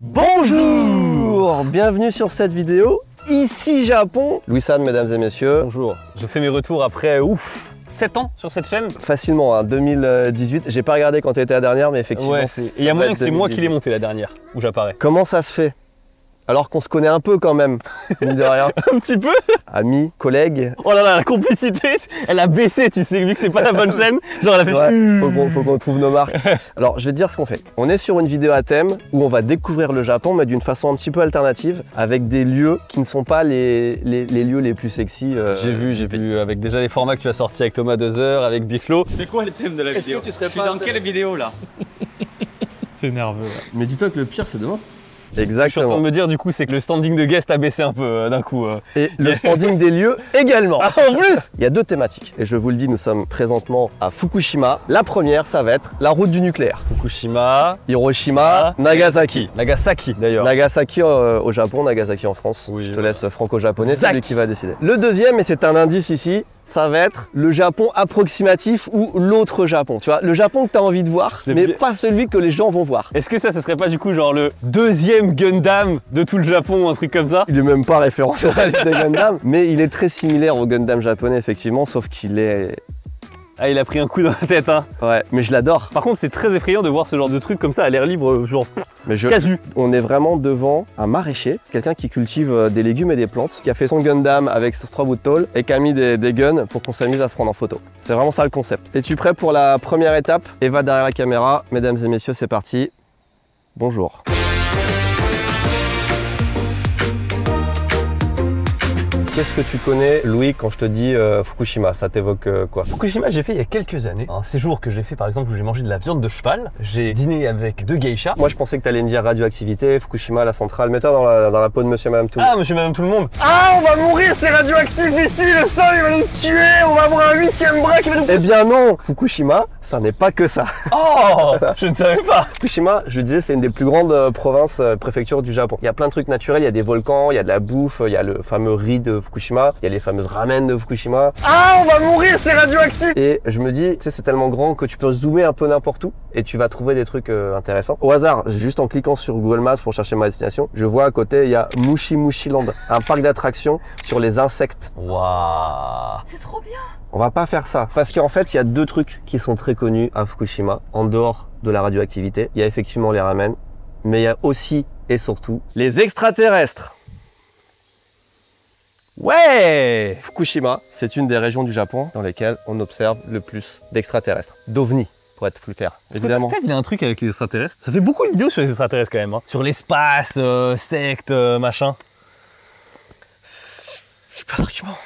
Bonjour, bienvenue sur cette vidéo, ici Japon. Louis-San, mesdames et messieurs. Bonjour, je fais mes retours après 7 ans sur cette chaîne. Facilement, hein, 2018. J'ai pas regardé quand tu étais la dernière, mais effectivement. Ouais, il y a moyen que c'est moi qui l'ai monté la dernière, où j'apparais. Comment ça se fait? Alors qu'on se connaît un peu quand même, mine de rien. Un petit peu. Amis, collègues. Oh là là, la complicité, elle a baissé, tu sais, vu que c'est pas la bonne chaîne. Genre, elle a fait. Ouais, faut qu'on trouve nos marques. Alors, je vais te dire ce qu'on fait. On est sur une vidéo à thème où on va découvrir le Japon, mais d'une façon un petit peu alternative, avec des lieux qui ne sont pas les lieux les plus sexy. J'ai vu, avec déjà les formats que tu as sortis avec Thomas Dezer, avec Biclo. C'est quoi le thème de la vidéo? Tu serais Je suis dans quelle vidéo là? C'est nerveux. Mais dis-toi que le pire, c'est demain. Exactement. Ce que je suis en train de me dire du coup, c'est que le standing de guest a baissé un peu d'un coup. Et le standing des lieux également. Ah, en plus. Il y a deux thématiques. Et je vous le dis, nous sommes présentement à Fukushima. La première, ça va être la route du nucléaire. Fukushima, Hiroshima, Nagasaki. Nagasaki d'ailleurs. Nagasaki au Japon, Nagasaki en France. Oui, je te laisse franco-japonais, c'est lui qui va décider. Le deuxième, et c'est un indice ici, ça va être le Japon approximatif ou l'autre Japon. Tu vois, le Japon que tu as envie de voir, mais pas celui que les gens vont voir. Est-ce que ça serait pas du coup genre le deuxième Gundam de tout le Japon ou un truc comme ça? Il est même pas référencé dans la liste des Gundam, mais il est très similaire au Gundam japonais effectivement, sauf qu'il est... Ah, il a pris un coup dans la tête, hein. Ouais, mais je l'adore. Par contre, c'est très effrayant de voir ce genre de truc comme ça à l'air libre, genre casu. On est vraiment devant un maraîcher, quelqu'un qui cultive des légumes et des plantes, qui a fait son Gundam avec 3 bouts de tôle et qui a mis des guns pour qu'on s'amuse à se prendre en photo. C'est vraiment ça le concept. Es-tu prêt pour la première étape? Eva derrière la caméra. Mesdames et messieurs, c'est parti. Bonjour. Qu'est-ce que tu connais, Louis, quand je te dis Fukushima? Ça t'évoque quoi? Fukushima, j'ai fait il y a quelques années. Un séjour que j'ai fait par exemple où j'ai mangé de la viande de cheval. J'ai dîné avec 2 geishas. Moi, je pensais que tu allais me dire radioactivité, Fukushima, la centrale. Mets-toi dans la peau de monsieur et madame tout le monde. Ah, monsieur et madame tout le monde. Ah, on va mourir, c'est radioactif ici, le sol il va nous tuer, on va avoir un 8e bras qui va nous pousser. Eh bien non, Fukushima, ça n'est pas que ça. Oh, je ne savais pas. Fukushima, je disais, c'est une des plus grandes provinces, préfectures du Japon. Il y a plein de trucs naturels, il y a des volcans, il y a de la bouffe, il y a le fameux riz de Fukushima, il y a les fameuses ramen de Fukushima. Ah, on va mourir, c'est radioactif. Et je me dis, tu sais, c'est tellement grand que tu peux zoomer un peu n'importe où et tu vas trouver des trucs intéressants. Au hasard, juste en cliquant sur Google Maps pour chercher ma destination, je vois à côté, il y a Mushi Mushi Land, un parc d'attractions sur les insectes. Waouh. C'est trop bien. On va pas faire ça parce qu'en fait, il y a deux trucs qui sont très connus à Fukushima, en dehors de la radioactivité. Il y a effectivement les ramen, mais il y a aussi et surtout les extraterrestres. Ouais. Fukushima, c'est une des régions du Japon dans lesquelles on observe le plus d'extraterrestres, d'ovnis pour être plus clair, évidemment. Il y a un truc avec les extraterrestres. Ça fait beaucoup de vidéos sur les extraterrestres quand même, hein. Sur l'espace, sectes, machin. J'ai pas d'argument.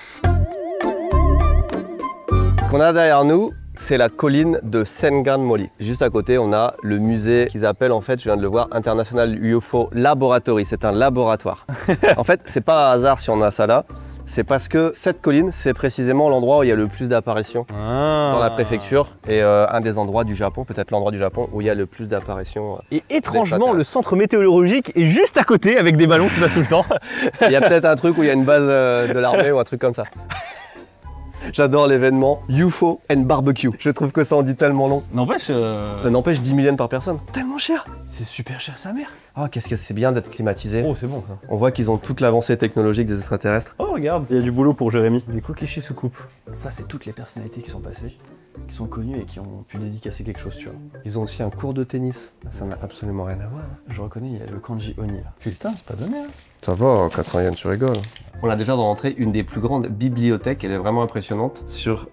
Ce qu'on a derrière nous, c'est la colline de Sengan-Mori. Juste à côté, on a le musée qu'ils appellent, en fait, je viens de le voir, International UFO Laboratory. C'est un laboratoire. En fait, c'est pas un hasard si on a ça là. C'est parce que cette colline, c'est précisément l'endroit où il y a le plus d'apparitions dans la préfecture et un des endroits du Japon, peut-être l'endroit du Japon où il y a le plus d'apparitions. Et étrangement, le centre météorologique est juste à côté avec des ballons qui passent tout le temps. Il y a peut-être un truc où il y a une base de l'armée ou un truc comme ça. J'adore l'événement UFO and Barbecue. Je trouve que ça en dit tellement long. N'empêche... Ça n'empêche 10 000 yens par personne. Tellement cher. C'est super cher sa mère. Oh, qu'est-ce que c'est bien d'être climatisé. Oh, c'est bon ça. On voit qu'ils ont toute l'avancée technologique des extraterrestres. Oh, regarde, il y a du boulot pour Jérémy. Des Kokeshi sous coupe. Ça, c'est toutes les personnalités qui sont passées, qui sont connues et qui ont pu dédicacer quelque chose, tu vois. Ils ont aussi un cours de tennis. Ça n'a absolument rien à voir. Je reconnais, il y a le kanji Oni là. Putain, c'est pas donné, hein. Ça va, 400 yens, tu rigoles. On a déjà dans l'entrée une des plus grandes bibliothèques, elle est vraiment impressionnante, sur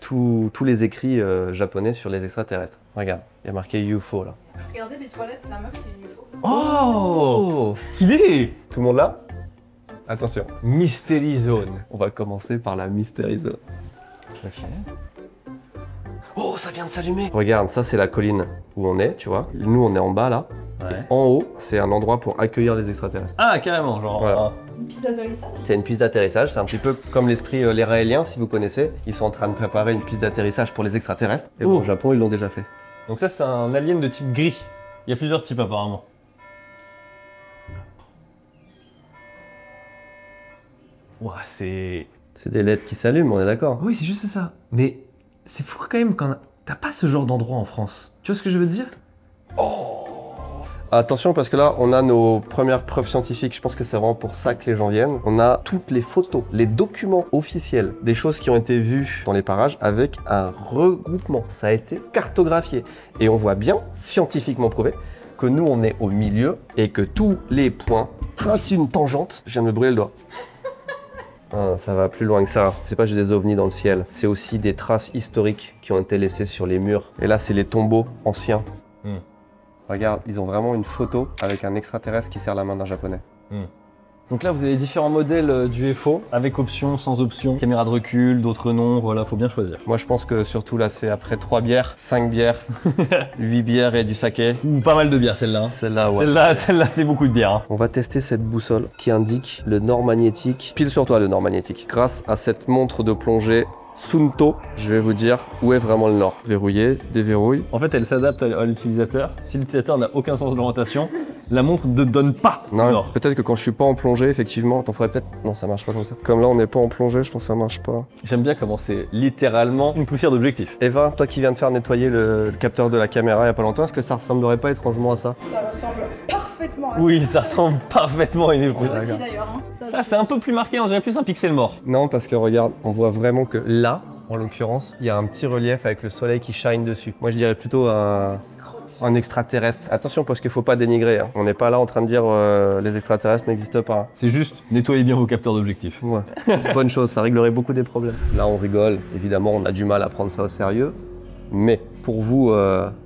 tous les écrits japonais sur les extraterrestres. Regarde, il y a marqué UFO là. Regardez les toilettes, la meuf c'est une UFO. Oh, stylé. Tout le monde là? Attention, Mystery Zone. on va commencer par la Mystery Zone. Ok. Oh, ça vient de s'allumer. Regarde, ça c'est la colline où on est, tu vois. Nous on est en bas là. Ouais. En haut, c'est un endroit pour accueillir les extraterrestres. Ah, carrément, genre... Voilà. Une piste d'atterrissage. C'est une piste d'atterrissage, c'est un petit peu comme l'esprit les Raéliens, si vous connaissez. Ils sont en train de préparer une piste d'atterrissage pour les extraterrestres. Et bon, au Japon, ils l'ont déjà fait. Donc ça, c'est un alien de type gris. Il y a plusieurs types apparemment. Ouah, c'est... C'est des LED qui s'allument, on est d'accord? Oui, c'est juste ça. Mais c'est fou quand même quand t'as pas ce genre d'endroit en France. Tu vois ce que je veux dire? Attention parce que là, on a nos premières preuves scientifiques. Je pense que c'est vraiment pour ça que les gens viennent. On a toutes les photos, les documents officiels, des choses qui ont été vues dans les parages avec un regroupement. Ça a été cartographié. Et on voit bien, scientifiquement prouvé, que nous, on est au milieu et que tous les points tracent une tangente. Je viens de me brûler le doigt. Ah, ça va plus loin que ça. C'est pas juste des ovnis dans le ciel. C'est aussi des traces historiques qui ont été laissées sur les murs. Et là, c'est les tombeaux anciens. Regarde, ils ont vraiment une photo avec un extraterrestre qui serre la main d'un japonais. Donc là, vous avez différents modèles du UFO, avec option, sans option, caméra de recul, d'autres non, voilà, faut bien choisir. Moi, je pense que surtout là, c'est après 3 bières, 5 bières, 8 bières et du saké. Ou pas mal de bières, celle-là. Hein. Celle-là, ouais. Celle-là, c'est beaucoup de bière. Hein. On va tester cette boussole qui indique le nord magnétique. Pile sur toi, le nord magnétique. Grâce à cette montre de plongée Suunto, je vais vous dire où est vraiment le nord. Verrouiller, déverrouille. En fait, elle s'adapte à l'utilisateur. Si l'utilisateur n'a aucun sens d'orientation, la montre ne donne pas le Non, nord. peut-être que quand je suis pas en plongée, effectivement, t'en ferais peut-être... Non, ça marche pas comme ça. Comme là, on n'est pas en plongée, je pense que ça marche pas. J'aime bien comment c'est littéralement une poussière d'objectif. Eva, toi qui viens de faire nettoyer le capteur de la caméra il y a pas longtemps, est-ce que ça ressemblerait pas étrangement à ça? Ça ressemble parfaitement à Oui, ça ressemble parfaitement à une ça. épouse. Aussi d'ailleurs. Hein. Ça, c'est un peu plus marqué, on dirait plus un pixel mort. Non, parce que regarde, on voit vraiment que là, en l'occurrence, il y a un petit relief avec le soleil qui shine dessus. Moi, je dirais plutôt un extraterrestre. Attention, parce qu'il faut pas dénigrer. Hein. On n'est pas là en train de dire les extraterrestres n'existent pas. Hein. C'est juste nettoyez bien vos capteurs d'objectif. Ouais. Bonne chose, ça réglerait beaucoup des problèmes. Là, on rigole. Évidemment, on a du mal à prendre ça au sérieux. Mais pour vous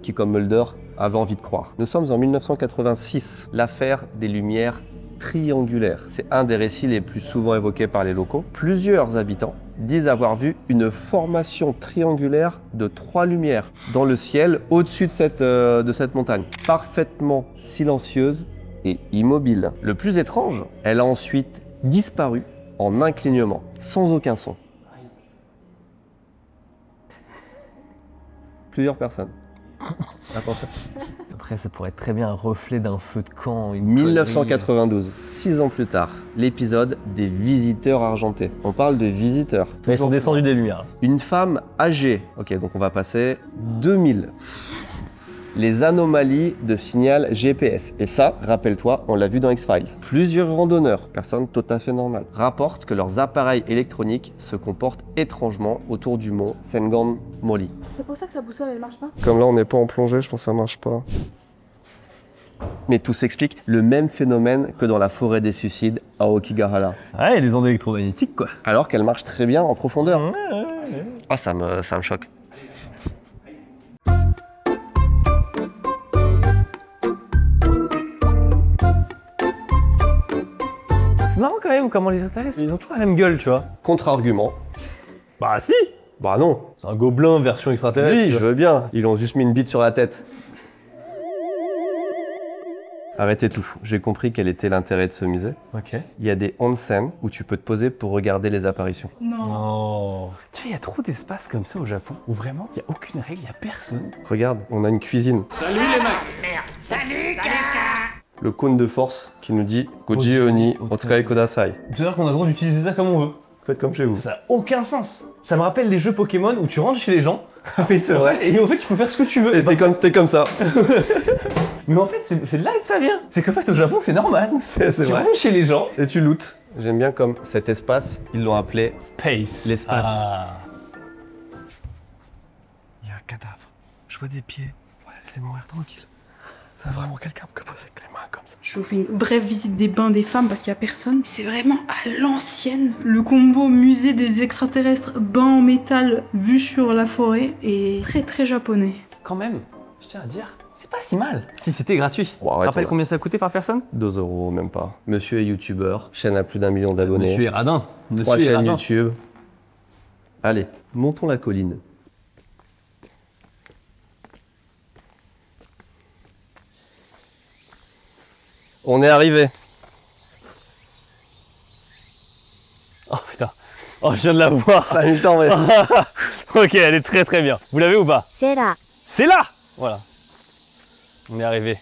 qui, comme Mulder, avez envie de croire. Nous sommes en 1986. L'affaire des lumières triangulaires. C'est un des récits les plus souvent évoqués par les locaux. Plusieurs habitants disent avoir vu une formation triangulaire de 3 lumières dans le ciel au-dessus de cette montagne. Parfaitement silencieuse et immobile. Le plus étrange, elle a ensuite disparu en un clignement, sans aucun son. Plusieurs personnes. Attention. Après, ça pourrait être très bien un reflet d'un feu de camp. 1992, 6 ans plus tard, l'épisode des visiteurs argentés. On parle de visiteurs. Mais ils sont descendus des lumières. Une femme âgée. Ok, donc on va passer 2000. Les anomalies de signal GPS. Et ça, rappelle-toi, on l'a vu dans X-Files. Plusieurs randonneurs, personnes tout à fait normales, rapportent que leurs appareils électroniques se comportent étrangement autour du mont Sengan Moli. C'est pour ça que ta boussole elle marche pas? Comme là, on n'est pas en plongée, je pense que ça marche pas. Mais tout s'explique, le même phénomène que dans la forêt des suicides à Okigahara. Ouais, il y a des ondes électromagnétiques, quoi. Alors qu'elle marche très bien en profondeur. Ah, ça me choque. C'est marrant quand même comment les extraterrestres, ils ont toujours la même gueule, tu vois. Contre-argument. Bah si. Bah non. C'est un gobelin version extraterrestre. Oui, tu je vois. veux bien. Ils ont juste mis une bite sur la tête. Arrêtez tout. J'ai compris quel était l'intérêt de ce musée. Ok. Il y a des onsen où tu peux te poser pour regarder les apparitions. Non. Oh. Tu sais, il y a trop d'espaces comme ça au Japon où vraiment, il n'y a aucune règle, il n'y a personne. Regarde, on a une cuisine. Salut les mecs. Salut Le cône de force qui nous dit Goji Oni Otsukai Kudasai. C'est-à-dire qu'on a le droit d'utiliser ça comme on veut. Faites comme chez vous. Ça n'a aucun sens. Ça me rappelle les jeux Pokémon où tu rentres chez les gens. Ah oui, c'est vrai. Et en fait, tu peux faire ce que tu veux. Et t'es comme ça. Mais en fait, c'est de là que ça vient. C'est qu'en fait, au Japon, c'est normal. C'est Tu vrai. rentres chez les gens. Et tu lootes. J'aime bien comme cet espace, ils l'ont appelé Space. L'espace. Ah. Il y a un cadavre. Je vois des pieds. Voilà, laissez mourir tranquille. C'est vraiment quelqu'un qui peut poser avec les mains comme ça. Je vous fais une brève visite des bains des femmes parce qu'il y a personne. C'est vraiment à l'ancienne. Le combo musée des extraterrestres, bain en métal, vue sur la forêt est très très japonais. Quand même, je tiens à dire, c'est pas si mal. Si c'était gratuit. Bon, arrête, Rappelle on va- combien ça coûtait par personne? 2 €, même pas. Monsieur est youtubeur, chaîne à plus d'1 million d'abonnés. Monsieur est radin. 3 Monsieur est chaînes radin. YouTube. Allez, montons la colline. On est arrivé. Oh putain. Oh, je viens de la voir. Ça a mis le temps, mais... Ok, elle est très très bien. Vous l'avez ou pas? C'est là. C'est là. Voilà. On est arrivé.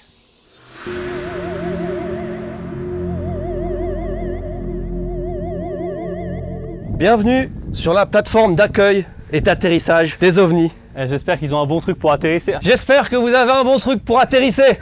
Bienvenue sur la plateforme d'accueil et d'atterrissage des ovnis. J'espère qu'ils ont un bon truc pour atterrisser. J'espère que vous avez un bon truc pour atterrisser.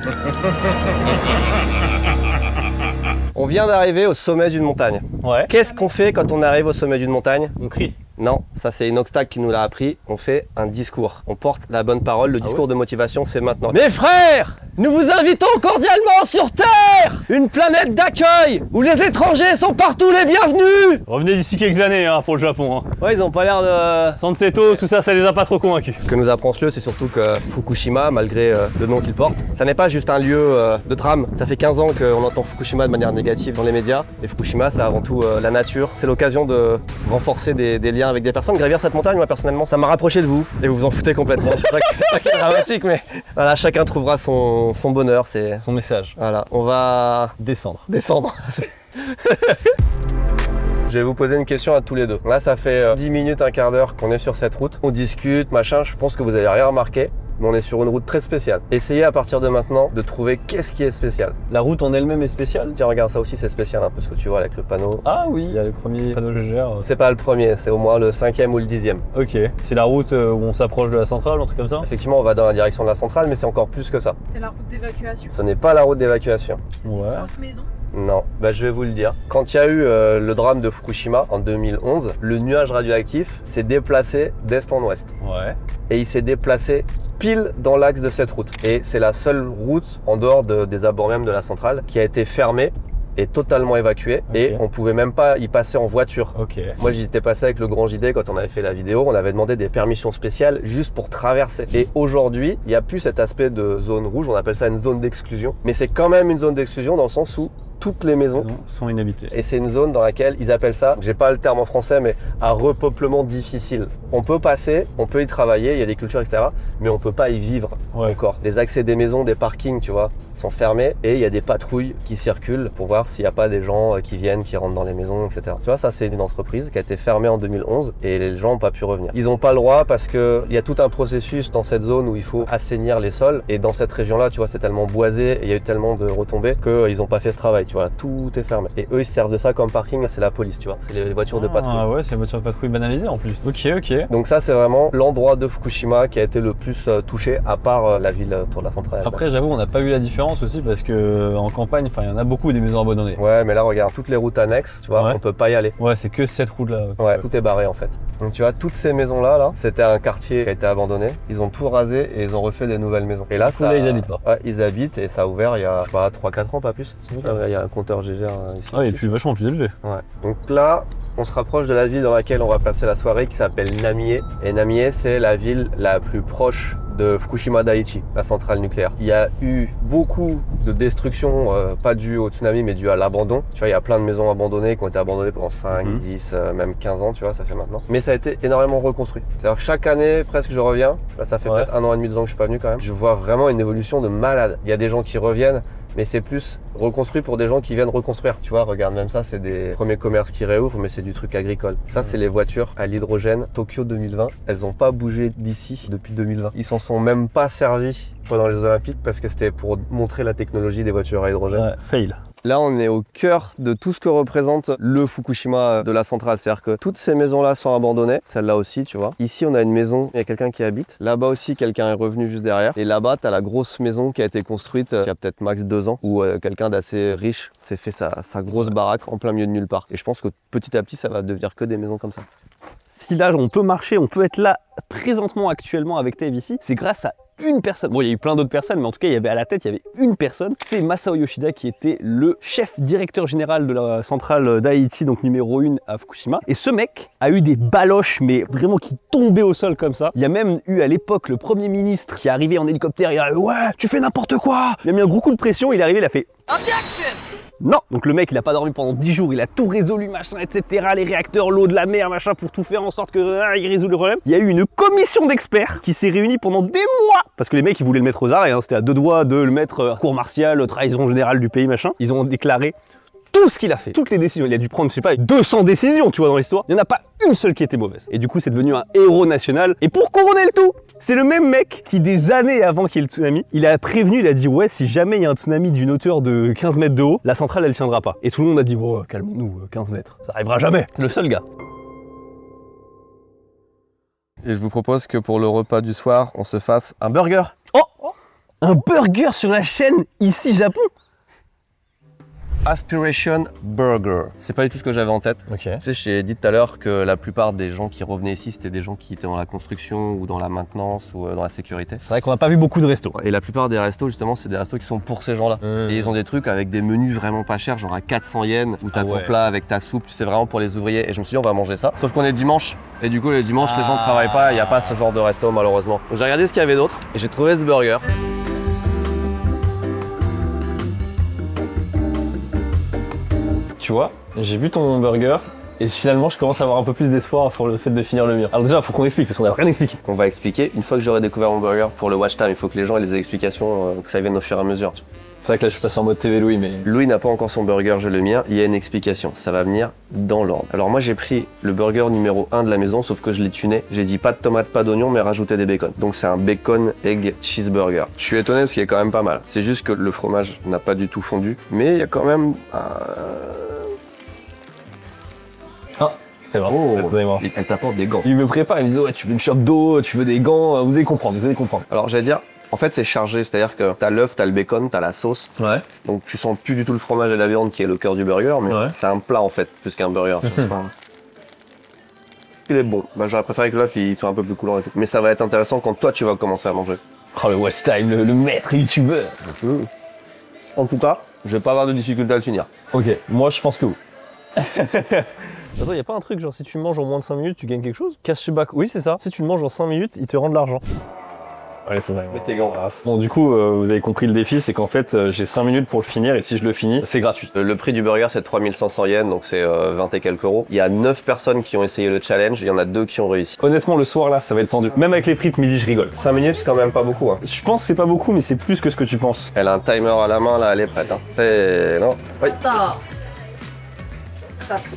On vient d'arriver au sommet d'une montagne. Ouais. Qu'est-ce qu'on fait quand on arrive au sommet d'une montagne? On crie. Non, ça c'est Inoxtag qui nous l'a appris. On fait un discours. On porte la bonne parole. Le discours de motivation, c'est maintenant. Mes frères, nous vous invitons cordialement sur Terre, une planète d'accueil où les étrangers sont partout les bienvenus. Revenez d'ici quelques années hein, pour le Japon. Hein. Ouais, ils ont pas l'air de... Sanseto, tout ça, ça les a pas trop convaincus. Ce que nous apprend ce lieu, c'est surtout que Fukushima, malgré le nom qu'il porte, ça n'est pas juste un lieu de drame. Ça fait 15 ans qu'on entend Fukushima de manière négative dans les médias. Et Fukushima, c'est avant tout la nature. C'est l'occasion de renforcer des liens avec des personnes. Gravir cette montagne, moi personnellement, ça m'a rapproché de vous. Et vous vous en foutez complètement. C'est ça qui est dramatique, mais voilà, chacun trouvera son bonheur. C'est son message. Voilà, on va descendre. Je vais vous poser une question à tous les deux. Là, ça fait 10 minutes, un quart d'heure qu'on est sur cette route. On discute, machin, je pense que vous avez rien remarqué. Mais on est sur une route très spéciale. Essayez à partir de maintenant de trouver qu'est-ce qui est spécial. La route en elle-même est spéciale. Tiens, regarde, ça aussi c'est spécial, un peu ce que tu vois avec le panneau. Ah oui, il y a le premier panneau GGR. C'est pas le premier, c'est au moins le 5e ou le 10e. Ok, c'est la route où on s'approche de la centrale, un truc comme ça? Effectivement, on va dans la direction de la centrale, mais c'est encore plus que ça. C'est la route d'évacuation. Ce n'est pas la route d'évacuation. Ouais. Grosse maison. Non, bah je vais vous le dire. Quand il y a eu le drame de Fukushima en 2011, le nuage radioactif s'est déplacé d'est en ouest. Ouais. Et il s'est déplacé pile dans l'axe de cette route. Et c'est la seule route en dehors des abords même de la centrale qui a été fermée et totalement évacuée. Ok. Et on pouvait même pas y passer en voiture. Ok. Moi j'y étais passé avec le grand JD quand on avait fait la vidéo, on avait demandé des permissions spéciales juste pour traverser. Et aujourd'hui, il n'y a plus cet aspect de zone rouge, on appelle ça une zone d'exclusion. Mais c'est quand même une zone d'exclusion dans le sens où toutes les maisons sont inhabitées. Et c'est une zone dans laquelle ils appellent ça, j'ai pas le terme en français, mais à repeuplement difficile. On peut passer, on peut y travailler, il y a des cultures, etc. Mais on peut pas y vivre encore. Les accès des maisons, des parkings, tu vois, sont fermés et il y a des patrouilles qui circulent pour voir s'il n'y a pas des gens qui viennent, qui rentrent dans les maisons, etc. Tu vois, ça c'est une entreprise qui a été fermée en 2011 et les gens n'ont pas pu revenir. Ils n'ont pas le droit parce qu'il y a tout un processus dans cette zone où il faut assainir les sols. Et dans cette région-là, tu vois, c'est tellement boisé et il y a eu tellement de retombées qu'ils n'ont pas fait ce travail. Tu vois, tout est fermé. Et eux, ils se servent de ça comme parking. Là, c'est la police, tu vois. C'est les voitures de patrouille. Ah ouais, c'est une voiture de patrouille banalisée en plus. Ok, ok. Donc ça, c'est vraiment l'endroit de Fukushima qui a été le plus touché, à part la ville autour de la centrale. Après, j'avoue, on n'a pas eu la différence aussi parce que en campagne, il y en a beaucoup des maisons abandonnées. Ouais, mais là, regarde, toutes les routes annexes, tu vois, on peut pas y aller. Ouais, c'est que cette route-là. Ouais, tout est barré en fait. Donc tu vois, toutes ces maisons-là, c'était un quartier qui a été abandonné. Ils ont tout rasé et ils ont refait des nouvelles maisons. Et là, là ils habitent pas. Ouais, ils habitent et ça a ouvert il y a, je sais pas, 3-4 ans, pas plus. Il y a un compteur GGR ici. Ah, et puis vachement plus élevé. Ouais. Donc là, on se rapproche de la ville dans laquelle on va passer la soirée qui s'appelle Namie. Et Namie, c'est la ville la plus proche de Fukushima Daiichi, la centrale nucléaire. Il y a eu beaucoup de destruction, pas due au tsunami, mais due à l'abandon. Tu vois, il y a plein de maisons abandonnées qui ont été abandonnées pendant 5, 10, même 15 ans, tu vois, ça fait maintenant. Mais ça a été énormément reconstruit. C'est-à-dire que chaque année, presque, je reviens. Là, ça fait peut-être 1 an et demi, 2 ans que je suis pas venu quand même. Je vois vraiment une évolution de malade. Il y a des gens qui reviennent, mais c'est plus reconstruit pour des gens qui viennent reconstruire. Tu vois, regarde, même ça, c'est des premiers commerces qui réouvrent, mais c'est du truc agricole. Ça, c'est les voitures à l'hydrogène Tokyo 2020. Elles n'ont pas bougé d'ici depuis 2020. Ils s'en sont même pas servis pendant les Olympiques parce que c'était pour montrer la technologie des voitures à hydrogène. Ouais, fail. Là, on est au cœur de tout ce que représente le Fukushima de la centrale. C'est-à-dire que toutes ces maisons-là sont abandonnées. Celle-là aussi, tu vois. Ici, on a une maison, il y a quelqu'un qui habite. Là-bas aussi, quelqu'un est revenu juste derrière. Et là-bas, tu as la grosse maison qui a été construite il y a peut-être max 2 ans, où quelqu'un d'assez riche s'est fait sa grosse baraque en plein milieu de nulle part. Et je pense que petit à petit, ça va devenir que des maisons comme ça. Si là, on peut marcher, on peut être là présentement, actuellement avec Tave ici, c'est grâce à une personne. Bon, il y a eu plein d'autres personnes, mais en tout cas, il y avait à la tête, il y avait une personne. C'est Masao Yoshida qui était le chef directeur général de la centrale Daiichi, donc numéro 1 à Fukushima. Et ce mec a eu des baloches, mais vraiment qui tombaient au sol comme ça. Il y a même eu à l'époque le premier ministre qui est arrivé en hélicoptère, il a dit « Ouais, tu fais n'importe quoi !» Il a mis un gros coup de pression, il est arrivé, il a fait « Objection !» Non, donc le mec il a pas dormi pendant 10 jours, il a tout résolu, machin, etc. Les réacteurs, l'eau de la mer, machin, pour tout faire en sorte que il résout le problème. Il y a eu une commission d'experts qui s'est réunie pendant des mois parce que les mecs ils voulaient le mettre aux arrêts, hein. C'était à 2 doigts de le mettre cour martiale, trahison générale du pays, machin. Ils ont déclaré tout ce qu'il a fait, toutes les décisions. Il a dû prendre, je sais pas, 200 décisions, tu vois, dans l'histoire. Il n'y en a pas une seule qui était mauvaise. Et du coup, c'est devenu un héros national. Et pour couronner le tout, c'est le même mec qui, des années avant qu'il y ait le tsunami, il a prévenu, il a dit, ouais, si jamais il y a un tsunami d'une hauteur de 15 mètres de haut, la centrale, elle tiendra pas. Et tout le monde a dit, bon, calmons-nous, 15 mètres, ça arrivera jamais. C'est le seul gars. Et je vous propose que pour le repas du soir, on se fasse un burger. Oh, un burger sur la chaîne ici Japon. Aspiration Burger. C'est pas du tout ce que j'avais en tête. Ok. Tu sais, je t'ai dit tout à l'heure que la plupart des gens qui revenaient ici, c'était des gens qui étaient dans la construction ou dans la maintenance ou dans la sécurité. C'est vrai qu'on n'a pas vu beaucoup de restos. Et la plupart des restos, justement, c'est des restos qui sont pour ces gens-là. Et ils ont des trucs avec des menus vraiment pas chers, genre à 400 yens, où t'as ton plat avec ta soupe, c'est vraiment pour les ouvriers. Et je me suis dit, on va manger ça. Sauf qu'on est dimanche, et du coup, les dimanches, les gens travaillent pas, il n'y a pas ce genre de resto, malheureusement. Donc j'ai regardé ce qu'il y avait d'autre, et j'ai trouvé ce burger. Tu vois, j'ai vu ton burger et finalement je commence à avoir un peu plus d'espoir pour le fait de finir le mur. Alors déjà, il faut qu'on explique parce qu'on n'a rien expliqué. On va expliquer. Une fois que j'aurai découvert mon burger pour le watch time, il faut que les gens aient les explications, que ça vienne au fur et à mesure. C'est vrai que là je suis passé en mode TV Louis, mais... Louis n'a pas encore son burger, j'ai le mien. Il y a une explication, ça va venir dans l'ordre. Alors moi j'ai pris le burger numéro 1 de la maison, sauf que je l'ai tuné. J'ai dit pas de tomates, pas d'oignons, mais rajouter des bacon. Donc c'est un bacon egg cheeseburger. Je suis étonné parce qu'il est quand même pas mal. C'est juste que le fromage n'a pas du tout fondu, mais il y a quand même... C'est vrai, Oh, elle t'apporte des gants. Il me prépare, il me dit ouais, tu veux une chope d'eau, tu veux des gants, vous allez comprendre, vous allez comprendre. Alors j'allais dire, en fait c'est chargé, c'est-à-dire que t'as l'œuf, t'as le bacon, t'as la sauce. Ouais. Donc tu sens plus du tout le fromage et la viande qui est le cœur du burger, mais c'est un plat en fait, plus qu'un burger. Il est bon. Bah, j'aurais préféré que l'œuf il soit un peu plus coulant et tout. Mais ça va être intéressant quand toi tu vas commencer à manger. Oh le watch time, le maître youtubeur. En tout cas, je vais pas avoir de difficulté à le finir. Ok, moi je pense que oui. Attends, y a pas un truc genre si tu manges en moins de 5 minutes, tu gagnes quelque chose? Cashback, oui c'est ça. Si tu le manges en 5 minutes, ils te rendent de l'argent. Ouais, c'est vrai. Mets tes gants. Bon, du coup, vous avez compris le défi, c'est qu'en fait, j'ai 5 minutes pour le finir et si je le finis, c'est gratuit. Le prix du burger, c'est 3500 yens, donc c'est 20 et quelques euros. Il y a 9 personnes qui ont essayé le challenge, il y en a 2 qui ont réussi. Honnêtement, le soir là, ça va être tendu. Même avec les frites midi, je rigole. 5 minutes, c'est quand même pas beaucoup. Hein. Je pense que c'est pas beaucoup, mais c'est plus que ce que tu penses. Elle a un timer à la main, là, elle est prête. Hein. C'est... Non. Oui.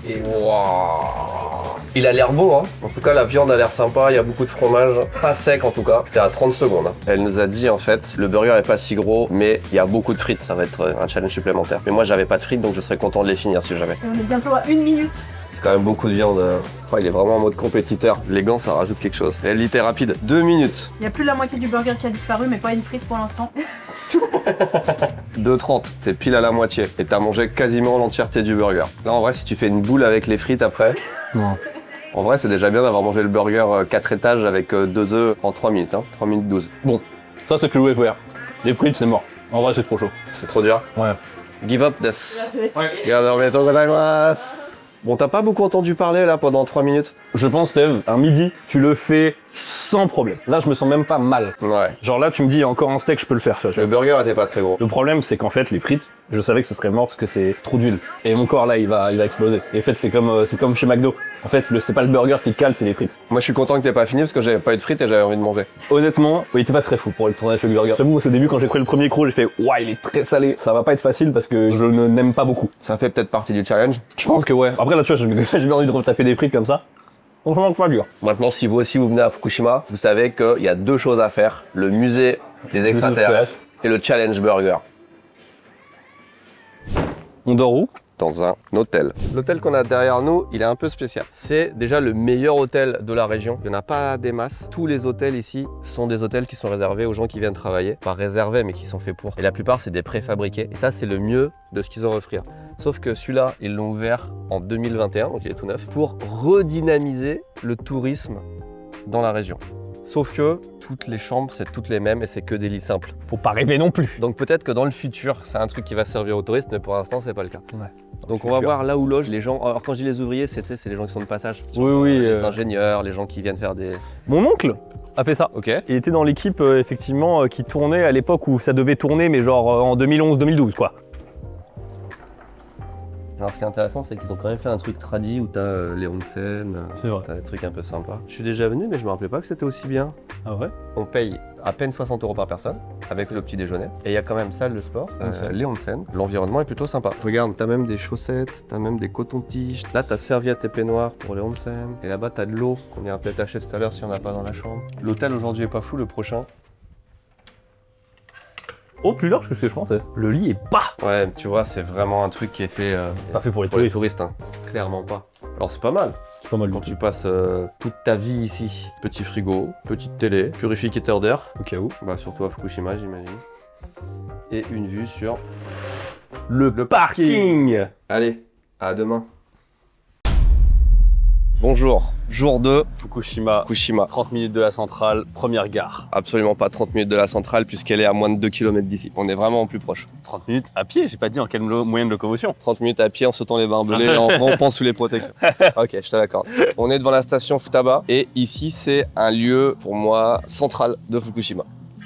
Et waouh, il a l'air beau, hein. En tout cas, la viande a l'air sympa, il y a beaucoup de fromage. Pas sec en tout cas. C'était à 30 secondes. Hein. Elle nous a dit en fait, le burger est pas si gros, mais il y a beaucoup de frites. Ça va être un challenge supplémentaire. Mais moi, j'avais pas de frites, donc je serais content de les finir si j'avais. On est bientôt à 1 minute. C'est quand même beaucoup de viande. Oh, il est vraiment en mode compétiteur. Les gants, ça rajoute quelque chose. Elle était rapide. 2 minutes. Il y a plus de la moitié du burger qui a disparu, mais pas une frite pour l'instant. 2,30, t'es pile à la moitié et t'as mangé quasiment l'entièreté du burger. Là en vrai si tu fais une boule avec les frites après, en vrai c'est déjà bien d'avoir mangé le burger 4 étages avec 2 œufs en 3 minutes, hein, 3 minutes 12. Bon, ça c'est ce que je voulais faire. Les frites c'est mort. En vrai c'est trop chaud. C'est trop dur. Ouais. Give up this. Bon t'as pas beaucoup entendu parler là pendant 3 minutes? Je pense Steve, un midi, tu le fais sans problème. Là je me sens même pas mal. Ouais. Genre là tu me dis encore un steak, je peux le faire. Tu vois. Le burger était pas très gros. Le problème c'est qu'en fait les frites, je savais que ce serait mort parce que c'est trop d'huile. Et mon corps là il va exploser. Et en fait c'est comme chez McDo. En fait c'est pas le burger qui te cale, c'est les frites. Moi je suis content que t'aies pas fini parce que j'avais pas eu de frites et j'avais envie de manger. Honnêtement, il était pas très fou pour le tournage avec le burger. J'avoue au début quand j'ai pris le premier croc, j'ai fait ouais il est très salé. Ça va pas être facile parce que je ne n'aime pas beaucoup. Ça fait peut-être partie du challenge. Je pense que ouais. Après là tu vois j'ai bien envie de retaper des frites comme ça. Franchement pas dur. Maintenant si vous aussi vous venez à Fukushima, vous savez qu'il y a 2 choses à faire. Le musée des extraterrestres et le challenge burger. On dort où? Dans un hôtel. L'hôtel qu'on a derrière nous, il est un peu spécial. C'est déjà le meilleur hôtel de la région. Il n'y en a pas des masses. Tous les hôtels ici sont des hôtels qui sont réservés aux gens qui viennent travailler. Pas réservés, mais qui sont faits pour. Et la plupart, c'est des préfabriqués. Et ça, c'est le mieux de ce qu'ils ont à offrir. Sauf que celui-là, ils l'ont ouvert en 2021, donc il est tout neuf, pour redynamiser le tourisme dans la région. Sauf que toutes les chambres, c'est toutes les mêmes et c'est que des lits simples. Faut pas rêver non plus. Donc peut-être que dans le futur, c'est un truc qui va servir aux touristes, mais pour l'instant, c'est pas le cas. Ouais. Donc on va voir là où logent les gens. Alors quand je dis les ouvriers, c'est les gens qui sont de passage. Oui. Les ingénieurs, les gens qui viennent faire des... Mon oncle a fait ça. Ok. Il était dans l'équipe effectivement qui tournait à l'époque où ça devait tourner, mais genre en 2011-2012 quoi. Alors ce qui est intéressant, c'est qu'ils ont quand même fait un truc tradit où t'as les onsen, C'est vrai. t'as des trucs un peu sympas. Je suis déjà venu, mais je me rappelais pas que c'était aussi bien. Ah ouais? On paye à peine 60 € par personne, avec le petit déjeuner. Et il y a quand même salle de sport, les onsen. L'environnement est plutôt sympa. Regarde, t'as même des chaussettes, t'as même des cotons-tiges. Là, t'as serviettes et peignoirs pour les onsen. Et là-bas, t'as de l'eau qu'on vient peut-être acheter tout à l'heure si on n'a pas dans la chambre. L'hôtel aujourd'hui est pas fou, le prochain. Oh, plus large que ce que je pensais. Le lit est bas. Ouais, tu vois, c'est vraiment un truc qui est fait... Pas fait pour les pour les touristes. touristes, hein. Clairement pas. Alors c'est pas mal. C'est pas mal Quand du tu tout. passes toute ta vie ici, petit frigo, petite télé, purificateur d'air, Au cas où. bah surtout à Fukushima j'imagine, et une vue sur Le parking. Allez, à demain. Bonjour, jour 2, Fukushima, Fukushima. 30 minutes de la centrale, première gare. Absolument pas 30 minutes de la centrale puisqu'elle est à moins de 2 km d'ici. On est vraiment plus proche. 30 minutes à pied, j'ai pas dit en quel moyen de locomotion. 30 minutes à pied en sautant les barbelés, en rampant sous les protections. Ok, je te l'accorde. On est devant la station Futaba et ici c'est un lieu pour moi central de Fukushima.